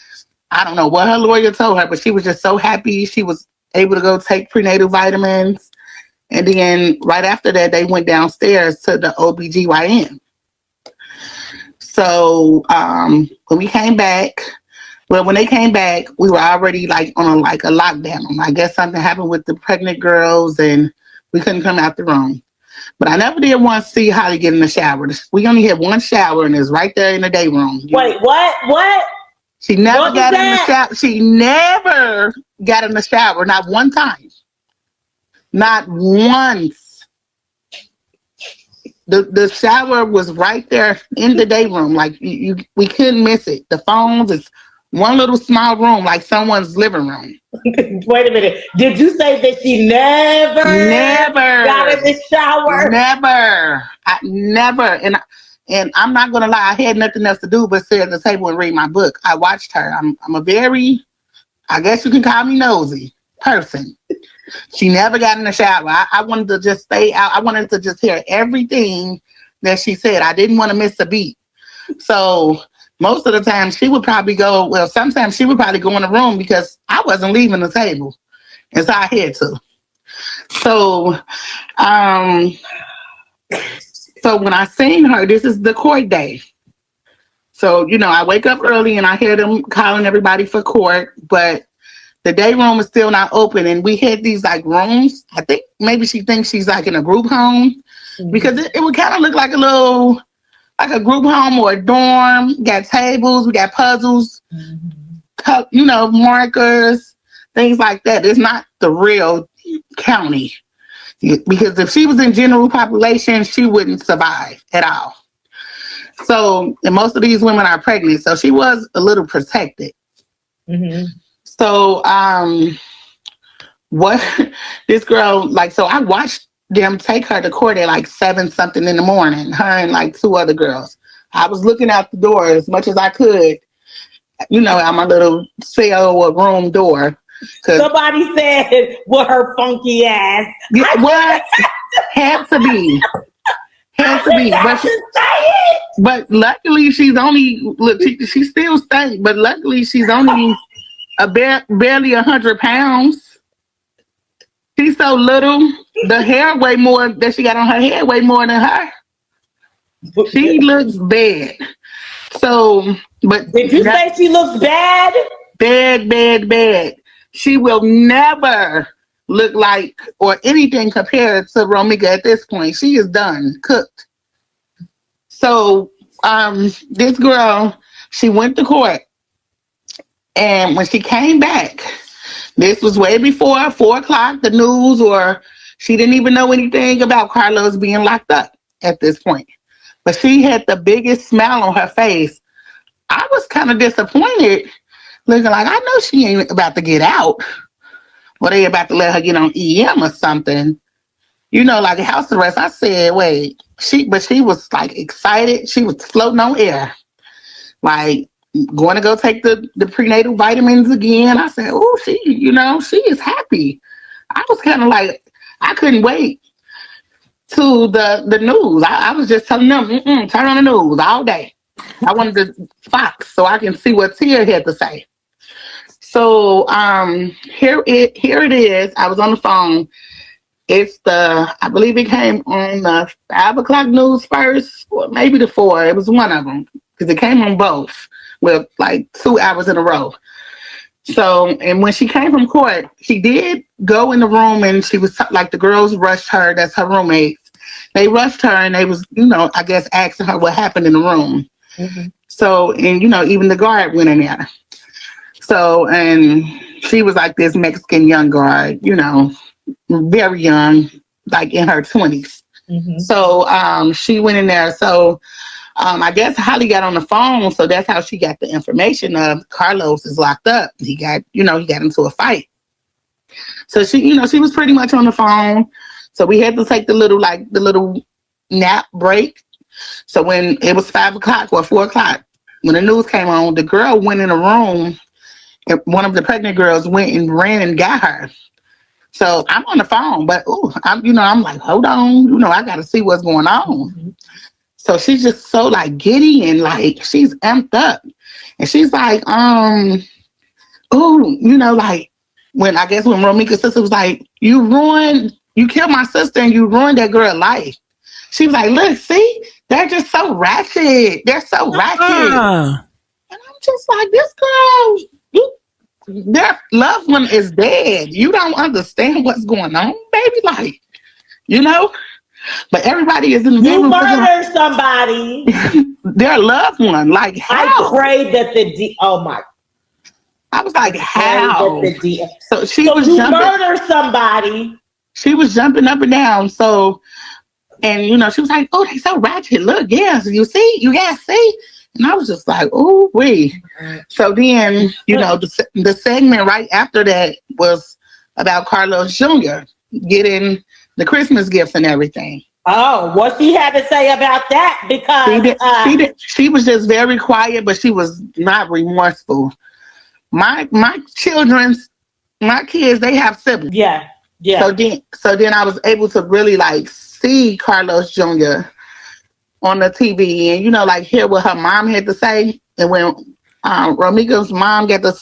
I don't know what her lawyer told her, but she was just so happy. She was able to go take prenatal vitamins. And then right after that, they went downstairs to the OBGYN. So when we came back, when they came back, we were already like on a lockdown. I guess something happened with the pregnant girls and we couldn't come out the room. But I never did once see Holly get in the shower. We only had one shower and it's right there in the day room. Wait, what? What? She never What was got in the that? shower. She never got in the shower. Not one time. Not once. The shower was right there in the day room. Like we couldn't miss it. The phones is one little small room, like someone's living room. Wait a minute. Did you say that she never got in Never, the shower? never, never. And I'm not gonna lie, I had nothing else to do but sit at the table and read my book. I watched her. I'm a very, I guess you can call me nosy person. She never got in the shower. I wanted to just stay out. I wanted to just hear everything that she said. I didn't want to miss a beat. So most of the time she would probably go, well, sometimes she would probably go in the room because I wasn't leaving the table. And so I had to. So um so when I seen her, this is the court day. So, I wake up early and I hear them calling everybody for court, but the day room is still not open. And we had these like rooms. I think maybe she thinks she's like in a group home because it would kind of look like like a group home or a dorm. We got tables, we got puzzles, markers, things like that. It's not the real county because if she was in general population, she wouldn't survive at all. So, and most of these women are pregnant, so she was a little protected. Mm-hmm. So, what this girl like? So I watched them take her to court at like 7 something in the morning. Her and like 2 other girls. I was looking out the door as much as I could, out my little cell or room door. Somebody said, "What her funky ass?" Yeah, what had to be. Has to be, but luckily she's only look. She still stank, but luckily she's only barely 100 pounds. She's so little. The hair way more that she got on her head way more than her. She looks bad. So, but did you say she looks bad? Bad. She will never look like or anything compared to Romeca at this point. She is done, cooked. So this girl, she went to court, and when she came back, this was way before 4 o'clock, the news, or she didn't even know anything about Carlos being locked up at this point. But she had the biggest smile on her face. I was kind of disappointed, looking like I know she ain't about to get out. Or they about to let her get on EM or something. Like a house arrest. I said, wait. She was like excited. She was floating on air. Like going to go take the prenatal vitamins again. I said, oh, she is happy. I was kind of like, I couldn't wait to the news. I was just telling them, turn on the news all day. I wanted the Fox so I can see what Tia had to say. So here it is. I was on the phone. It's I believe it came on the 5 o'clock news first, or maybe the 4. It was one of them because it came on both with like 2 hours in a row. So, and when she came from court, she did go in the room and she was like the girls rushed her. That's her roommates. They rushed her and they was, I guess asking her what happened in the room. Mm-hmm. So, and even the guard went in there. So, and she was like this Mexican young guard, very young, like in her 20s. Mm-hmm. So she went in there. So I guess Holly got on the phone. So that's how she got the information of Carlos is locked up. He got into a fight. So she was pretty much on the phone. So we had to take the little nap break. So when it was 5 o'clock or 4 o'clock, when the news came on, the girl went in a room. And one of the pregnant girls went and ran and got her. So I'm on the phone, but I'm like, hold on, I got to see what's going on. Mm-hmm. So she's just so like giddy and like she's amped up, and she's like, like when Romeca's sister was like, you killed my sister and you ruined that girl's life. She was like, look, see, they're just so ratchet. They're so ratchet. And I'm just like, this girl. Their loved one is dead. You don't understand what's going on, baby. Like, but everybody is in the you murdered somebody. Their loved one. Like, how? I prayed that oh my I was like, Married at how? the D. So So you murder somebody. she was jumping up and down. So, and she was like, oh, they so ratchet. Look, yes, you see, you guys see. And I was just like, oh, wait. So then, the segment right after that was about Carlos Jr. getting the Christmas gifts and everything. Oh, what she had to say about that? She Because did. She did. She was just very quiet, but she was not remorseful. My children's my kids, they have siblings. yeah, So yeah. then I was able to really like see Carlos Jr. on the TV and like hear what her mom had to say. And when Romeca's mom got to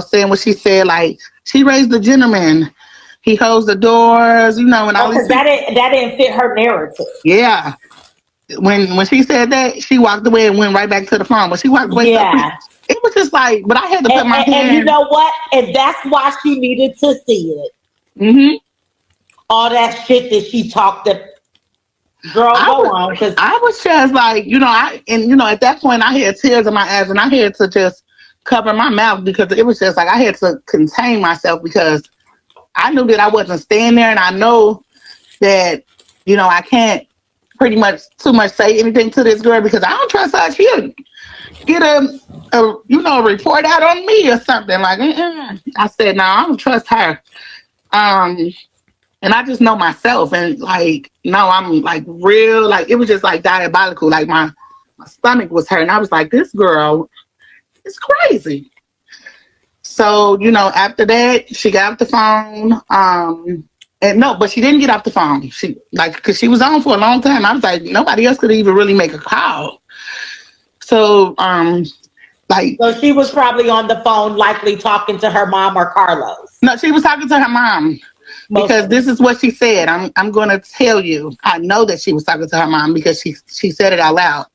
saying what she said, like she raised a gentleman. He holds the doors, and Oh, all these because people. that didn't fit her narrative. Yeah. When she said that, she walked away and went right back to the phone. But she walked away so quick. Yeah. It was just like, but I had to And, put my and you hand. know what? And that's why she needed to see it. Hmm. All that shit that she talked to. Girl, I go was on. Because I was just like, at that point I had tears in my eyes and I had to just cover my mouth because it was just like I had to contain myself because I knew that I wasn't staying there and I know that, I can't pretty much too much say anything to this girl because I don't trust her. She'll get a report out on me or something. Like, I said, no, I don't trust her. Um, and I just know myself, and like, no, I'm like real, like it was just like diabolical. Like my stomach was hurting. I was like, this girl is crazy. So after that, she got off the phone. And no, but she didn't get off the phone. She like because she was on for a long time. I was like, nobody else could even really make a call. So like so she was probably on the phone, likely talking to her mom or Carlos. no, she was talking to her mom. Most Because of this is what she said. I'm gonna tell you. I know that she was talking to her mom because she said it out loud.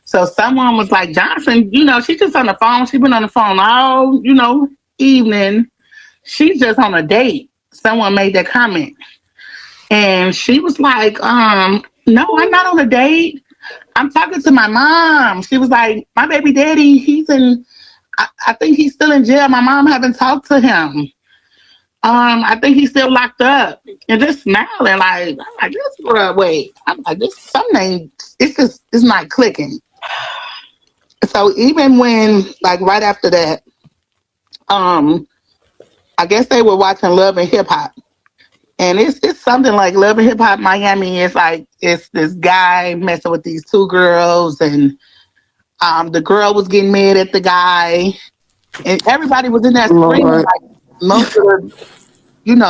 So someone was like, Johnson, she's just on the phone. She's been on the phone all, evening. She's just on a date. Someone made that comment. And she was like, no, I'm not on a date. I'm talking to my mom. She was like, my baby daddy, he's in I think he's still in jail. My mom haven't talked to him. I think he's still locked up. And just smiling like, I'm like, this girl, wait. I'm like, this something, it's not clicking. So even when, like right after that, um, I guess they were watching Love and Hip Hop. And it's something like Love and Hip Hop Miami. It's like it's this guy messing with these two girls and the girl was getting mad at the guy. And everybody was in there screaming Lord. like most of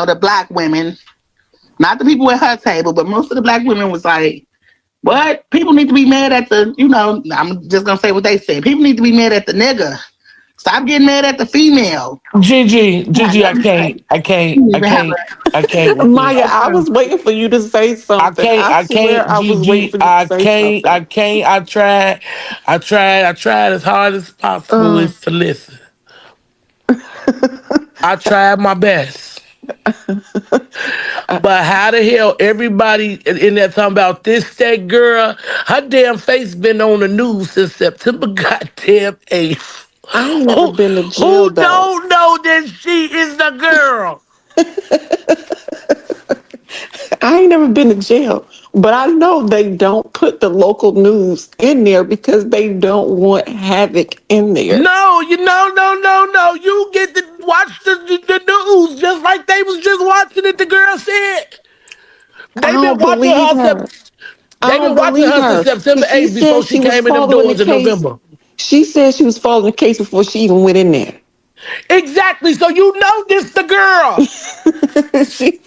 the black women. Not the people at her table, but most of the black women was like, what? People need to be mad at I'm just going to say what they said. People need to be mad at the nigga. Stop getting mad at the female. Gigi, Let me say, I can't with Maya, this. I was waiting for you to say something. I I swear can't, I was waiting Gigi, for you to say something. I can't. I tried as hard as possible Uh, is to listen. I tried my best. But how the hell everybody in there talking about this, that girl, her damn face been on the news since September goddamn 8th. I ain't never Who, been to jail who though. don't know that she is the girl? I ain't never been to jail, but I know they don't put the local news in there because they don't want havoc in there. No, no. You get to watch the news just like they was just watching it. The girl said I they been don't watching believe her. her. I They been don't watching believe her since her September because she 8th said before she she was came in them following the doors in case. November. She said she was following the case before she even went in there. Exactly. So you know this the girl. she,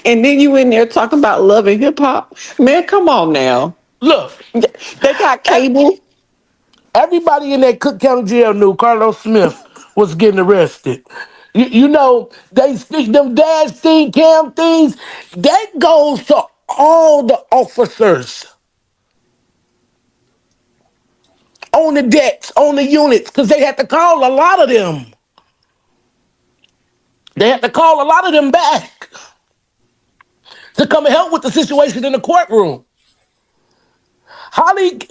and then you in there talking about love and hip hop. Man, come on now. Look, They got ev- cable. everybody in that Cook County jail knew Carlos Smith was getting arrested. You know, they stick them dash thing, cam things. That goes to all the officers on the decks, on the units, because they had to call a lot of them. They had to call a lot of them back to come and help with the situation in the courtroom. Holly,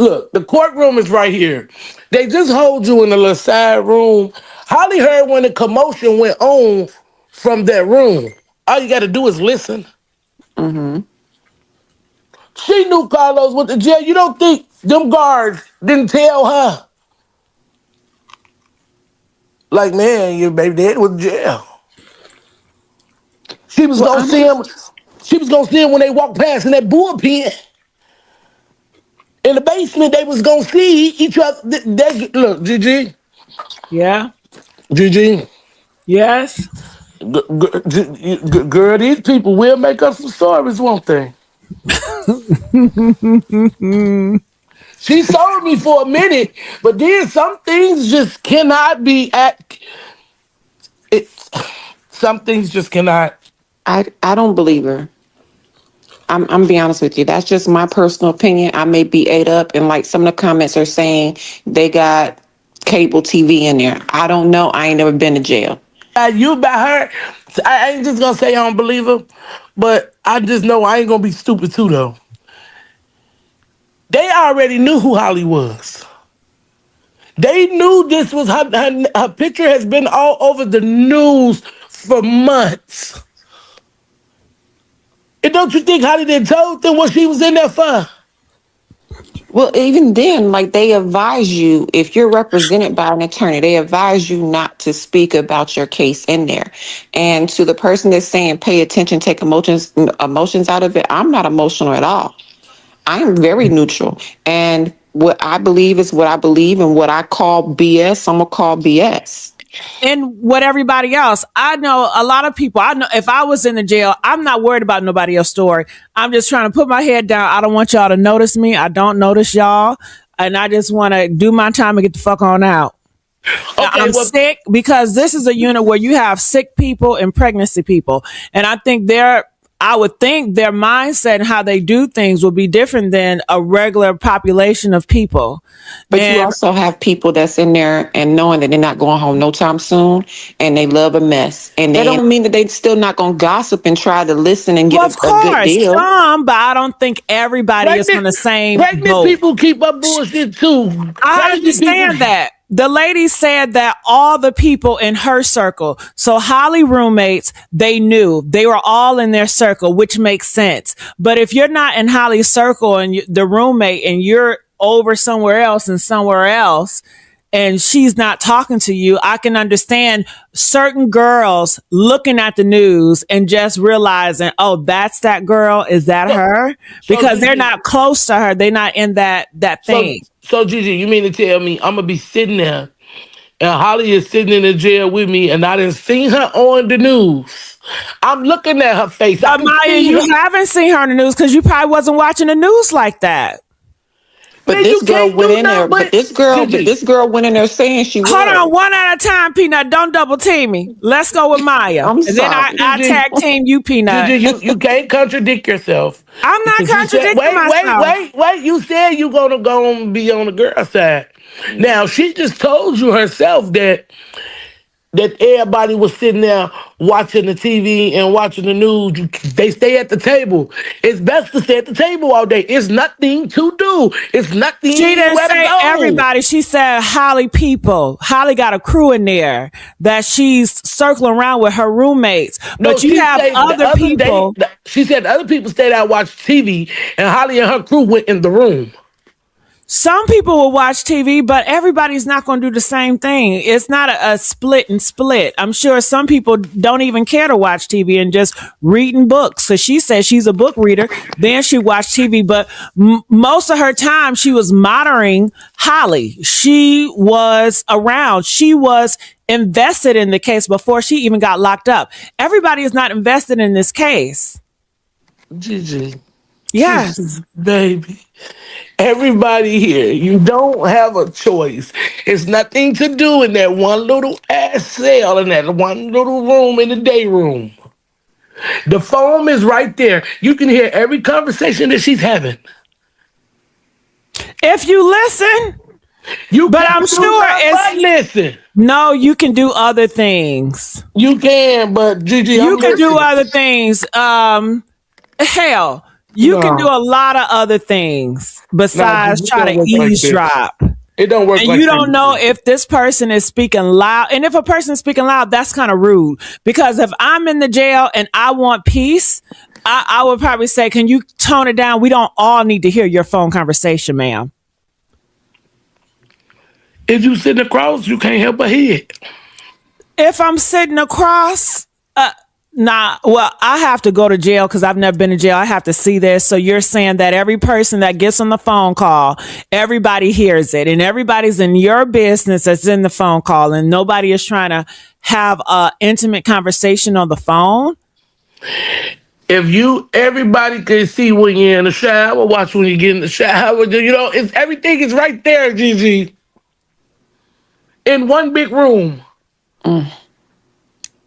Look, the courtroom is right here. They just hold you in a little side room. Holly heard when the commotion went on from that room. All you got to do is listen. Mm-hmm. She knew Carlos went to jail. You don't think them guards didn't tell her? Like, man, your baby dad was in jail. She was Well, gonna see him. She was gonna see him when they walked past in that bullpen. In the basement, they was gonna see each other. Look, Gigi, Yeah. Gigi, Yes. girl, these people will make up some stories, won't they? She sold me for a minute, but then some things just cannot be at it. Some things just cannot. I don't believe her. I'm be honest with you. That's just my personal opinion. I may be ate up, and like some of the comments are saying they got cable TV in there. I don't know. I ain't never been to jail. You by her. I ain't just gonna say I don't believe her, but I just know I ain't gonna be stupid too though. They already knew who Holly was. They knew this was her picture has been all over the news for months. And don't you think Holly did told them what she was in there for? Well, even then, like they advise you, if you're represented by an attorney, they advise you not to speak about your case in there. And to the person that's saying pay attention, take emotions out of it, I'm not emotional at all. I'm very neutral. And what I believe is what I believe, and what I call BS, I'm gonna call BS. And what everybody else, I know a lot of people. I know if I was in the jail, I'm not worried about nobody else's story. I'm just trying to put my head down. I don't want y'all to notice me. I don't notice y'all. And I just want to do my time and get the fuck on out. Okay, I'm well, sick because this is a unit where you have sick people and pregnancy people. And I would think their mindset and how they do things will be different than a regular population of people. But you And also have people that's in there and knowing that they're not going home no time soon, and they love a mess. And they don't mean that they still not gonna gossip and try to listen and well, get of a good course, deal. some, but I don't think everybody is on pregnant, the same pregnant boat. people keep up bullshit too. I Pregnant people. understand that. The lady said that all the people in her circle, so Holly roommates, they knew they were all in their circle, which makes sense. But if you're not in Holly's circle and the roommate and you're over somewhere else, and she's not talking to you, I can understand certain girls looking at the news and just realizing, oh, that's that girl. Is that So, her? so Because they're Gigi, not close to her. They're not in that so thing. so Gigi, you mean to tell me I'm gonna be sitting there and Holly is sitting in the jail with me, and I didn't see her on the news. I'm looking at her face. I But can Maya, see you her. haven't seen her in the news because you probably wasn't watching the news like that. But Man, this you girl can't went do in there. nothing But but Gigi. this girl went in there saying she Hold was. on, one at a time, Peanut. Don't double team me. Let's go with Maya. I'm And then sorry. I Gigi, tag team you, Peanut. Gigi, you can't contradict yourself I'm not because you said, contradicting myself. wait. You said you gonna go and be on the girl side. Now she just told you herself that everybody was sitting there watching the TV and watching the news. They stay at the table. It's best to stay at the table all day. It's nothing to do. It's She nothing didn't where to say go. everybody. She said Holly people. Holly got a crew in there that she's circling around with her roommates. No, But you she have said the other other day. people. She said the other people stayed out watched TV, and Holly and her crew went in the room. Some people will watch TV, but everybody's not going to do the same thing. It's not a split and split. I'm sure some people don't even care to watch TV and just reading books. So she says she's a book reader. Then she watched TV, but most of her time she was monitoring Holly. She was around. She was invested in the case before she even got locked up. Everybody is not invested in this case. Gigi, Yes. baby. Everybody here, you don't have a choice. It's nothing to do in that one little ass cell in that one little room in the day room. The phone is right there. You can hear every conversation that she's having. If you listen, You but can't I'm do sure nothing it's but listen. no, you can do other things. You can, but Gigi, I'm You can do listening. other things. Hell, You can do No, a lot of other things no, besides it try don't to work like this. eavesdrop. It don't work And like you don't know that. if this person is speaking loud. And if a person is speaking loud, that's kind of rude. Because if I'm in the jail and I want peace, I would probably say, can you tone it down? We don't all need to hear your phone conversation, ma'am. If you sitting across, you can't help but hear it. If I'm sitting across, nah, well, I have to go to jail because I've never been to jail. I have to see this. So you're saying that every person that gets on the phone call, everybody hears it and everybody's in your business that's in the phone call and nobody is trying to have a intimate conversation on the phone? Everybody can see when you're in the shower, watch when you get in the shower. It's everything is right there, Gigi, in one big room.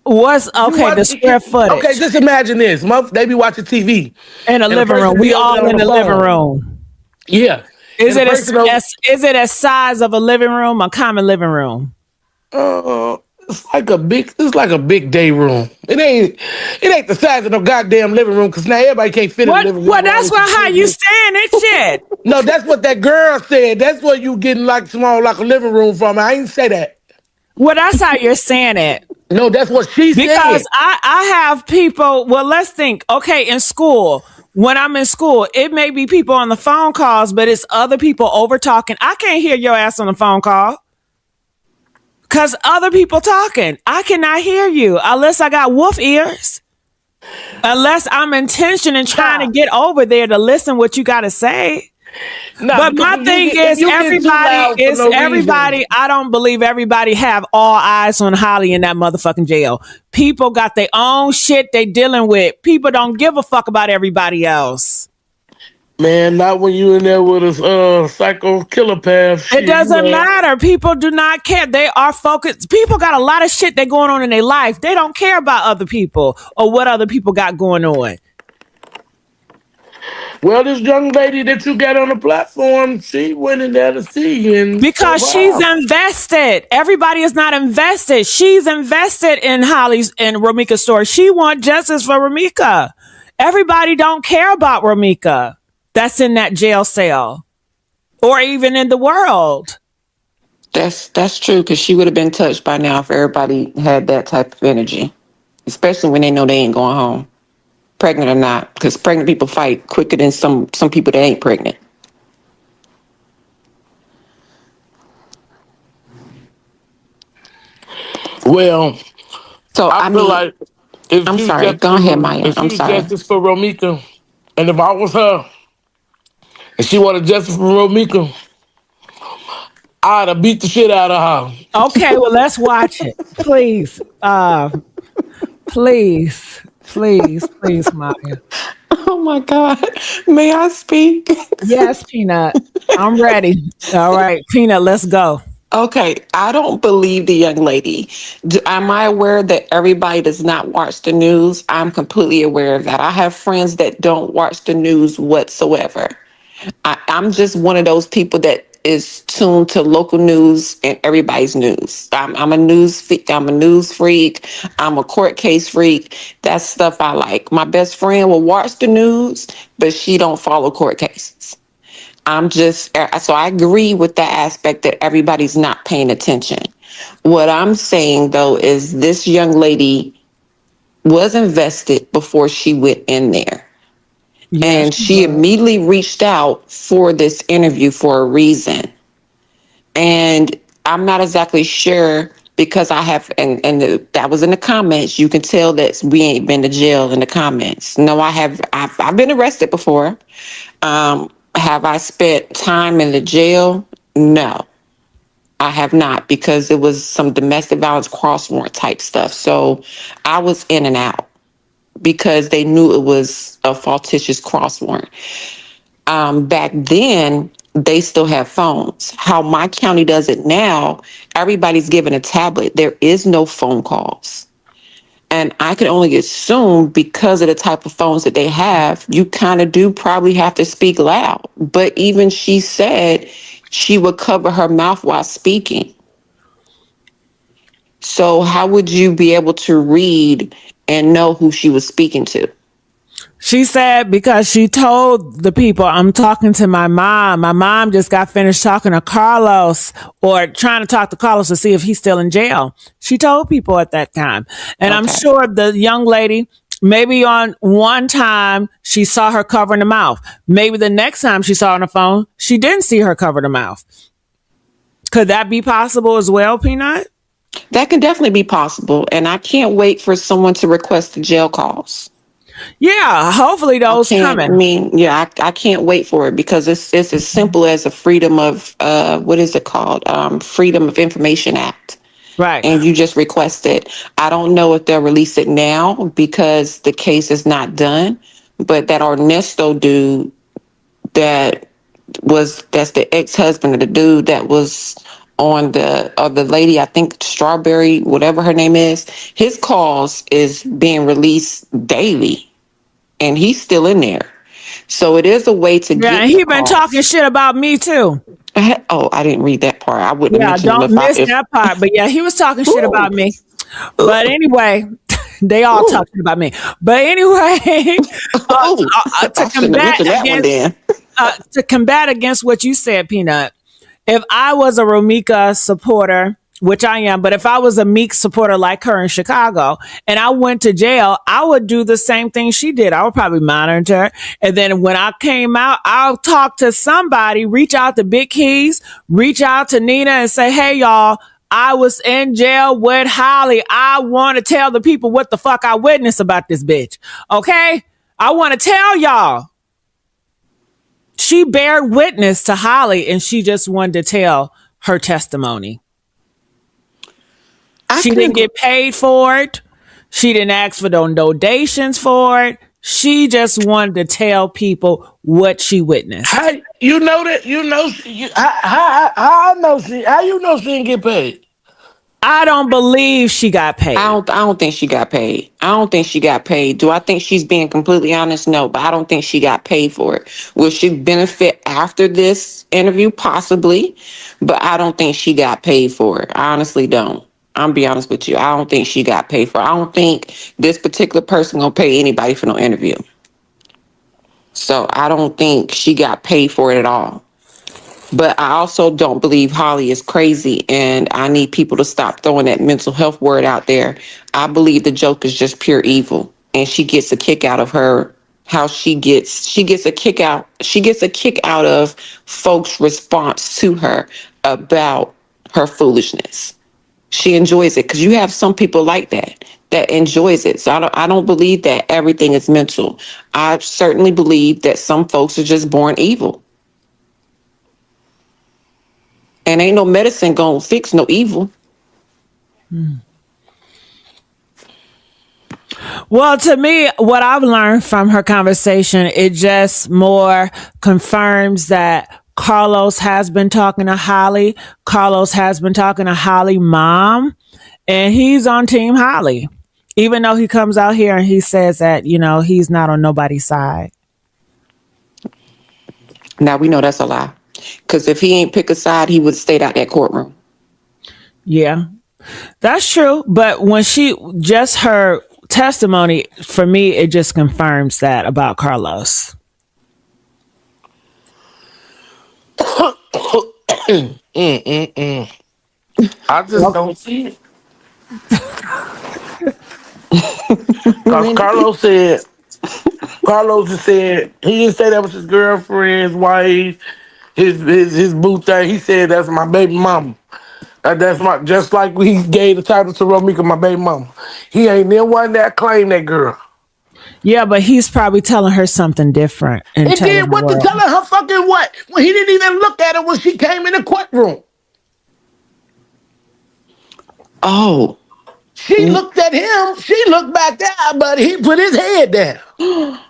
What's You okay? The watch. square Okay, footage just imagine this. They be watching TV, in a and a living room. person be We over there all on in the the living phone. room. Yeah, Is and the it person over. is it a size of a living room, a common living room? It's like a big day room. It ain't the size of no goddamn living room because now everybody can't fit in the What? living room What? with all That's this what how you equipment. saying it, shit. No, that's what that girl said. That's what you getting like small like a living room from. I ain't say that. Well, that's how you're saying it. No, that's what she Because said. I have people, well, let's think, okay, in school, when I'm in school, it may be people on the phone calls, but it's other people over talking. I can't hear your ass on the phone call because other people talking. I cannot hear you unless I got wolf ears, unless I'm intention and trying to Nah, get over there to listen what you got to say. nah, But because my thing if is you get too loud for no reason, everybody. I don't believe everybody have all eyes on Holly in that motherfucking jail. People got their own shit they dealing with. People don't give a fuck about everybody else. man, not when you in there with a psycho killer path It shit. doesn't matter. People do not care. They are focused. People got a lot of shit that going on in their life. They don't care about other people or what other people got going on. Well, this young lady that you got on the platform, she went in there to see, and so Because she's wow. invested. Everybody is not invested. She's invested in Holly's and Romeca's story. She wants justice for Romeca. Everybody don't care about Romeca that's in that jail cell or even in the world. That's true because she would have been touched by now if everybody had that type of energy, especially when they know they ain't going home, pregnant or not. Because pregnant people fight quicker than some people that ain't pregnant. Well, So I I feel mean, like if I'm she was sorry. justice Go ahead, for Maya. if she I'm was sorry. justice for Romika, and if I was her, and she wanted justice for Romika, I'd have beat the shit out of her. Okay, well, let's watch it. Please. Please, Maya. Oh my God. May I speak? Yes, Peanut. I'm ready. All right, Peanut, let's go. Okay, I don't believe the young lady. Am I aware that everybody does not watch the news? I'm completely aware of that. I have friends that don't watch the news whatsoever. I'm just one of those people that is tuned to local news and everybody's news. I'm a news freak. I'm a news freak. I'm a court case freak. That's stuff I like. My best friend will watch the news, but she don't follow court cases. So I agree with that aspect that everybody's not paying attention. What I'm saying though is this young lady was invested before she went in there. Yes, And she she was. immediately reached out for this interview for a reason. And I'm not exactly sure because I have, that was in the comments. You can tell that we ain't been to jail in the comments. No, I've been arrested before. Have I spent time in the jail? No, I have not because it was some domestic violence cross warrant type stuff. So I was in and out because they knew it was a fictitious cross warrant. Back then, they still have phones. How my county does it now, everybody's given a tablet. There is no phone calls. And I can only assume because of the type of phones that they have, you kind of do probably have to speak loud. But even she said she would cover her mouth while speaking. So how would you be able to read and know who she was speaking to? She said because she told the people, I'm talking to my mom. My mom just got finished talking to Carlos or trying to talk to Carlos to see if he's still in jail. She told people at that time. And I'm Okay. sure the young lady, maybe on one time she saw her covering the mouth. Maybe the next time she saw her on the phone, she didn't see her cover the mouth. Could that be possible as well, Peanut? That can definitely be possible. And I can't wait for someone to request the jail calls. Yeah, hopefully I those can't. I coming. mean, yeah, I can't wait for it because it's as simple as a freedom of what is it called? Freedom of Information Act, Right. and you just request it. I don't know if they'll release it now because the case is not done. But that Ernesto dude that that's the ex-husband of the dude that was on the lady, I think Strawberry, whatever her name is, his calls is being released daily and he's still in there. So it is a way to Yeah, get and the he been talking calls. shit about me too. Oh, I didn't read that part. I wouldn't have Yeah, mentioned it don't if I miss if that part. But yeah, he was talking shit ooh, about me. But ooh, anyway, they all ooh, talking about me. But anyway, ooh. I shouldn't have mentioned that one then. to combat against what you said, Peanut. If I was a Romeca supporter, which I am, but if I was a Meek supporter like her in Chicago and I went to jail, I would do the same thing she did. I would probably monitor her. And then when I came out, I'll talk to somebody, reach out to Big Keys, reach out to Nina and say, hey, y'all, I was in jail with Holly. I want to tell the people what the fuck I witnessed about this bitch. Okay? I want to tell y'all. She bared witness to Holly and she just wanted to tell her testimony. I She can didn't agree. get paid for it. She didn't ask for no donations for it. She just wanted to tell people what she witnessed. How you know that? You know how I know she? How you know she didn't get paid? I don't believe she got paid. I don't think she got paid. I don't think she got paid. Do I think she's being completely honest? No, but I don't think she got paid for it. Will she benefit after this interview? Possibly, but I don't think she got paid for it. I honestly don't. I'm be honest with you. I don't think she got paid for it. I don't think this particular person gonna pay anybody for no interview. So I don't think she got paid for it at all. But I also don't believe Holly is crazy, and I need people to stop throwing that mental health word out there. I believe the joke is just pure evil, and she gets a kick out of her. How she gets a kick out of folks' response to her about her foolishness. She enjoys it because you have some people like that enjoys it. So I don't believe that everything is mental. I certainly believe that some folks are just born evil. And ain't no medicine gonna fix no evil. Well, to me, what I've learned from her conversation, it just more confirms that Carlos has been talking to Holly. Carlos has been talking to Holly mom, and he's on Team Holly. Even though he comes out here and he says that, he's not on nobody's side. Now we know that's a lie. Cause if he ain't pick a side, he would have stayed out that courtroom. Yeah, that's true. But when just her testimony, for me, it just confirms that about Carlos. I just don't see it. Cause Really? Carlos just said he didn't say that was his girlfriend, his wife, his boo thing. He said that's my baby mama. That's my just like he gave the title to Romeca, my baby mama. He ain't never one that claimed that girl. Yeah, but he's probably telling her something different and And telling then the what to world. telling her fucking what? When he didn't even look at her when she came in the courtroom. Oh. She looked at him. She looked back there, but he put his head down.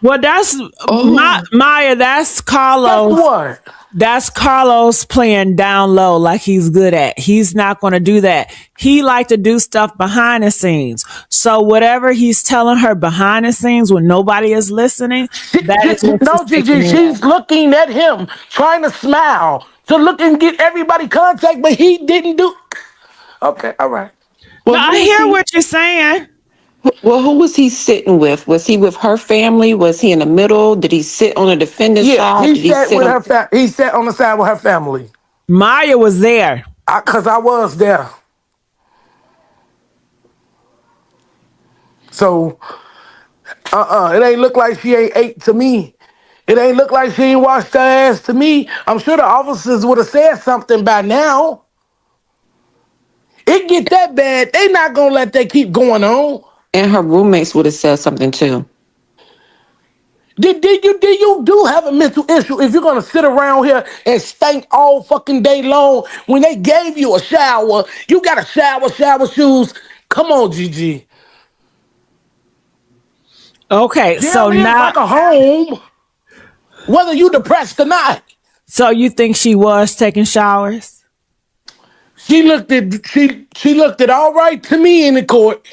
Well, that's Oh. Maya. That's Guess Carlos. what? That's Carlos playing down low like he's good at. He's not going to do that. He like to do stuff behind the scenes. So whatever he's telling her behind the scenes when nobody is listening, that is what she's No, Gigi, taking in. she's looking at him, trying to smile, to look and get everybody contact, but he didn't do. Okay, all right. No, Well, I we'll hear see. what you're saying. Well, who was he sitting with? Was he with her family? Was he in the middle? Did he sit on the defendant's Yeah, side? he Did he sat sit with on? her. He sat on the side with her family. Maya was there. Cause I was there. So it ain't look like she ain't ate to me. It ain't look like she ain't washed her ass to me. I'm sure the officers would have said something by now. It get that bad, they not gonna let that keep going on. And her roommates would have said something too. Did you do have a mental issue if you're gonna sit around here and stink all fucking day long when they gave you a shower? You got a shower shoes. Come on, Gigi. Okay, Jail is like a home, whether you depressed or not. so you think she was taking showers? She looked it all right to me in the court.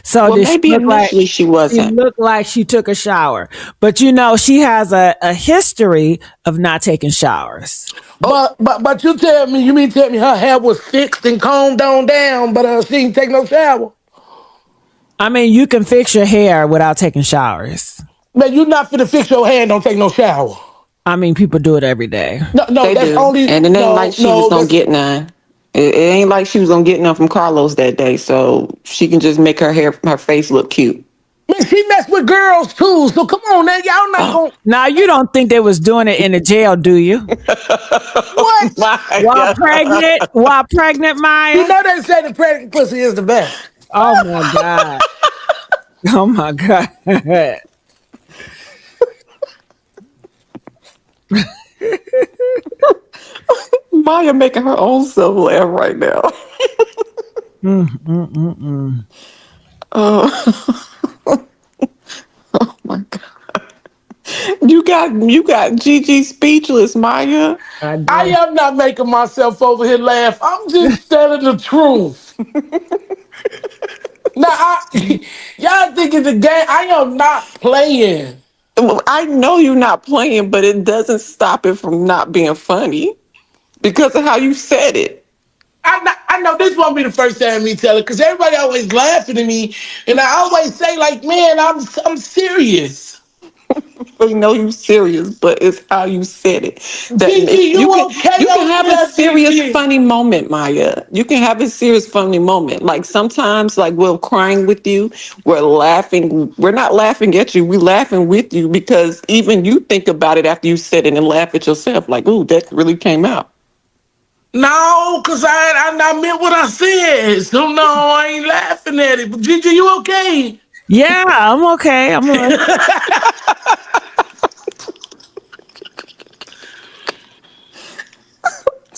So Well, did she maybe look like initially she she wasn't. looked like she took a shower? But she has a history of not taking showers. Oh, But you mean tell me her hair was fixed and combed on down, but she didn't take no shower? I mean, you can fix your hair without taking showers. Man, you not finna fix your hair and don't take no shower. I mean, people do it every day. No, they that's do, only and it ain't like she was gonna that's get none. It ain't like she was gonna get none from Carlos that day, so she can just make her face look cute. man, she messed with girls too. So come on now, y'all not Oh gonna Now, you don't think they was doing it in the jail, do you? what? my While God. pregnant, while pregnant, You Maya? know they say the pregnant pussy is the best. Oh my God. Oh my God. Maya making her own self laugh right now. Oh, oh my God. You got Gigi speechless, Maya. I I do. am not making myself over here laugh. I'm just telling the truth. Now, y'all think it's a game. I am not playing. Well, I know you're not playing, but it doesn't stop it from not being funny because of how you said it. I know this won't be the first time me tell it because everybody always laughing at me, and I always say like, "Man, I'm serious." We know you serious, but it's how you said it. That Gigi, if you you can okay you can over have a there, serious Gigi? funny moment, Maya. You can have a serious funny moment. Like sometimes, like we're crying with you, we're laughing. We're not laughing at you. We're laughing with you because even you think about it after you said it and laugh at yourself. Like, ooh, that really came out. No, cause I meant what I said. So no, I ain't laughing at it. But Gigi, you okay? Yeah, I'm okay. I'm all right.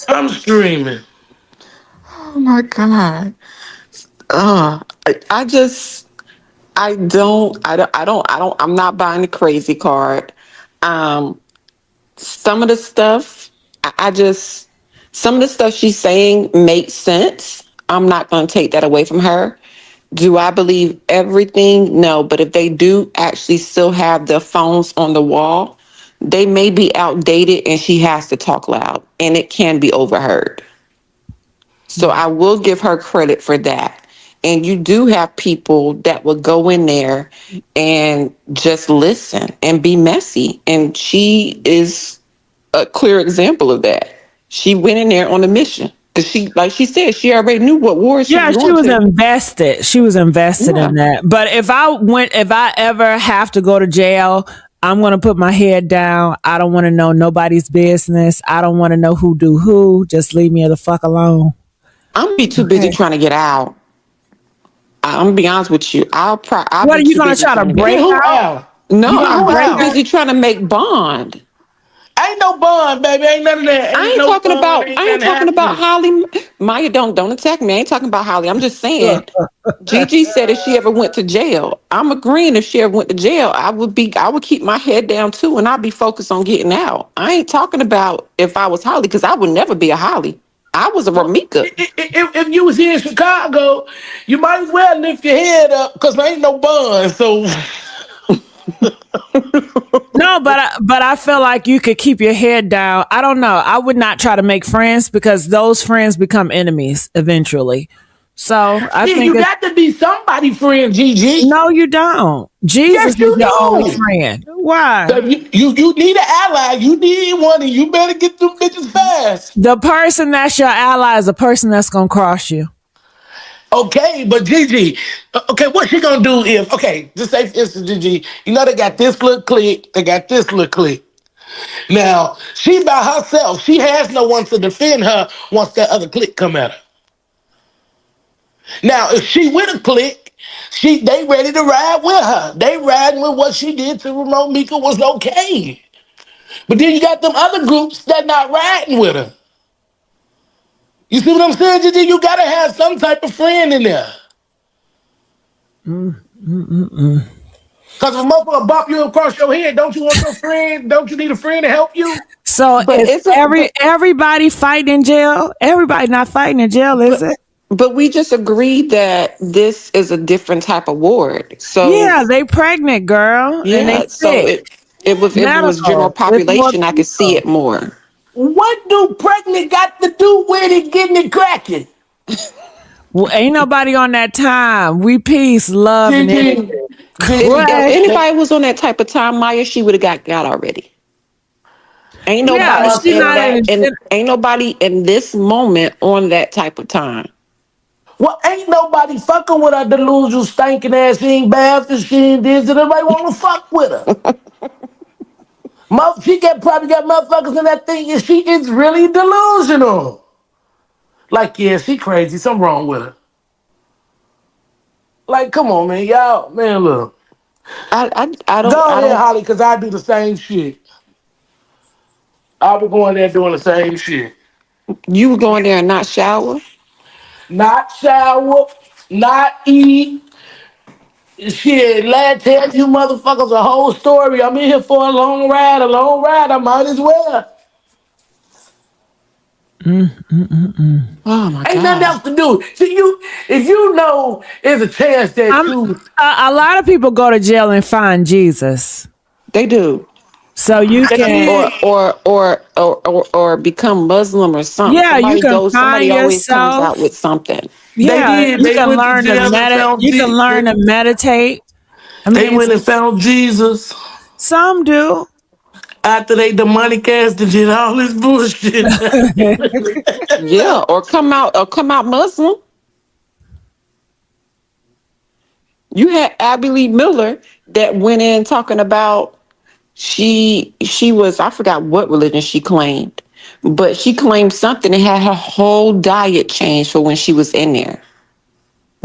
I'm streaming. Oh my God. I just I'm not buying the crazy card. Um, some of the stuff I just some of the stuff she's saying makes sense. I'm not going to take that away from her. Do I believe everything? No, but if they do actually still have the phones on the wall, they may be outdated and she has to talk loud and it can be overheard. So I will give her credit for that. And you do have people that will go in there and just listen and be messy. And she is a clear example of that. She went in there on a mission because like she said, she already knew what war she Yeah, was she going was to. invested. She was invested Yeah, in that. But if I ever have to go to jail, I'm going to put my head down. I don't want to know nobody's business. I don't want to know who do who. Just leave me the fuck alone. I'm gonna be too busy Okay. trying to get out. I'm gonna be honest with you. I'll What be are you too going to busy try to trying to get Get break out. who out? out? You No, Get going to who I'm break too out? out? busy trying to make bond. Ain't no bond, baby. Ain't none of that. I Ain't ain't no talking bond. about Ain't I ain't nothing talking about happening. Holly. Maya, don't attack me. I ain't talking about Holly. I'm just saying. Gigi said if she ever went to jail, I'm agreeing if she ever went to jail, I would keep my head down too and I'd be focused on getting out. I ain't talking about if I was Holly, because I would never be a Holly. I was a Well, Romeca. if you was here in Chicago, you might as well lift your head up because there ain't no bond. So No, but I feel like you could keep your head down. I don't know. I would not try to make friends because those friends become enemies eventually. So I Shit, think you it's got to be somebody friend, Gigi. no, you don't. Jesus Yes, is you your only do. friend. So Why? you need an ally. You need one, and you better get them bitches fast. The person that's your ally is a person that's gonna cross you. Okay, but Gigi, okay, what she gonna do if, okay, just say for instance, Gigi, you know they got this little clique, they got this little clique. Now, she by herself, she has no one to defend her once that other clique come at her. Now, if she with a clique, they ready to ride with her. They riding with what she did to Romeca was okay. But then you got them other groups that not riding with her. You see what I'm saying, Gigi? You gotta have some type of friend in there. Cause if a motherfucker bump you across your head, don't you want your friend? Don't you need a friend to help you? So But is isn't everybody fighting in jail? Everybody not fighting in jail, is but it? but we just agreed that this is a different type of ward. So Yeah, they pregnant, girl, and they yeah, so sick. if it was general Medical. It's more population, I could see people. it more. What do pregnant got to do with it getting it cracking? Well, ain't nobody on that time. We peace, love, and innocence. Gigi, If What? Gigi, anybody was on that type of time, Maya, she would have got already. Ain't Yeah, nobody she in not in that, a and ain't nobody in this moment on that type of time. well, ain't nobody fucking with her delusional stinking ass. She ain't bathed and she ain't this, and everybody want to fuck with her. She probably got motherfuckers in that thing, and she is really delusional. Like, yeah, she crazy. Something wrong with her. Like, come on, man, y'all, man, look. I Go ahead, don't. Holly, because I do the same shit. I'll be going there doing the same shit. You would go in there and not shower. Not shower, not eat. Shit, lad, tell you motherfuckers a whole story. I'm in here for a long ride. I might as well. Oh my Ain't nothing God, else to do. See, if you know there's a chance that I'm you, a lot of people go to jail and find Jesus. they do. So you that can, Or become Muslim or something. yeah, you can Somebody find always comes yourself. out with something. they Yeah, did, you they can went to learn to jail and found you can learn to meditate. I they mean, went and found Jesus some do. after they demonic cast and did all this bullshit. Yeah, or come out Muslim. You had Abby Lee Miller that went in talking about she was, I forgot what religion she claimed, but she claimed something and had her whole diet changed for when she was in there,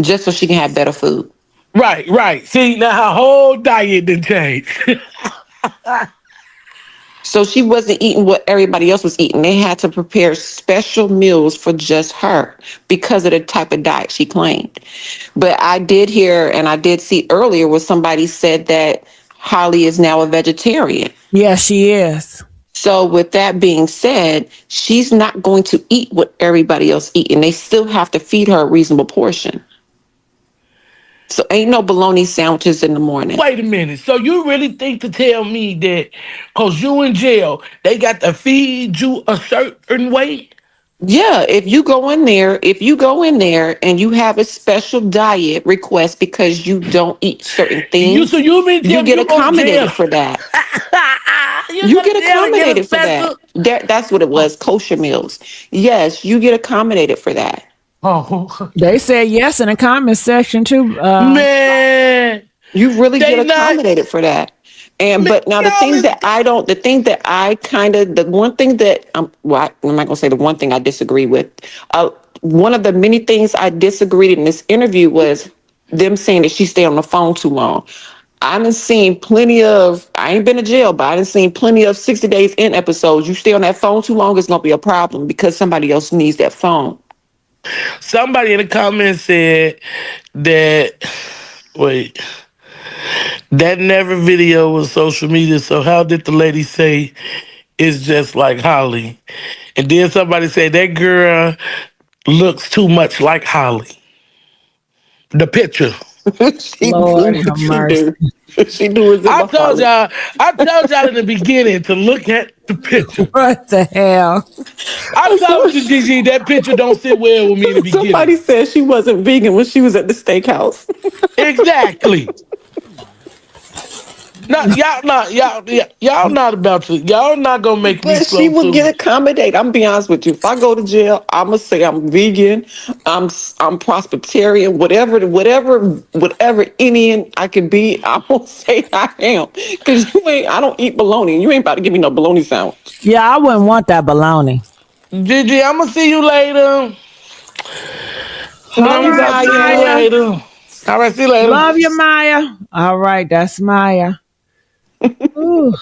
just so she can have better food. Right, right. See, now her whole diet did change. So she wasn't eating what everybody else was eating. They had to prepare special meals for just her because of the type of diet she claimed. But I did hear and I did see earlier where somebody said that Holly is now a vegetarian. Yeah, she is. So with that being said, she's not going to eat what everybody else eating. They still have to feed her a reasonable portion. So ain't no bologna sandwiches in the morning. Wait a minute. So you really think to tell me that because you in jail, they got to feed you a certain way? Yeah, if you go in there and you have a special diet request because you don't eat certain So things, you mean you tell me get you go to jail? accommodated for that. You You go to get jail and get a accommodated for that. special. That's what it was, kosher meals. Yes, you get accommodated for that. Oh They said yes in the comment section too. man, You really get they not accommodated for that. And man, but now y'all is the thing that I kind of, the one thing that I'm not gonna say the one thing I disagree with. One of the many things I disagreed in this interview was them saying that she stayed on the phone too long. I done seen plenty of, I ain't been to jail, but I done seen plenty of 60 days in episodes. You stay on that phone too long, it's gonna be a problem because somebody else needs that phone. somebody in the comments said that. Wait, that never video was social media. So how did the lady say it's just like Holly? And then somebody said that girl looks too much like Holly. The picture. she Lord do, have she mercy. do. She knew it was in I my told wallet. y'all, in the beginning to look at the picture. What the hell? I told you, Gigi, that picture don't sit well with me in the beginning. Somebody said she wasn't vegan when she was at the steakhouse. Exactly. Not y'all not y'all not about to y'all not gonna make me But she slow would too. get accommodated. I'm be honest with you. If I go to jail, I'ma say I'm vegan, I'm prospectarian, whatever Indian I can be, I won't say I am. Cause I don't eat bologna. You ain't about to give me no bologna sandwich. Yeah, I wouldn't want that baloney. Gigi, I'ma see you later. Love All you, I'ma right, see you Maya. Maya. later. All right, see you later. Love you, Maya. All right, that's Maya. Ooh.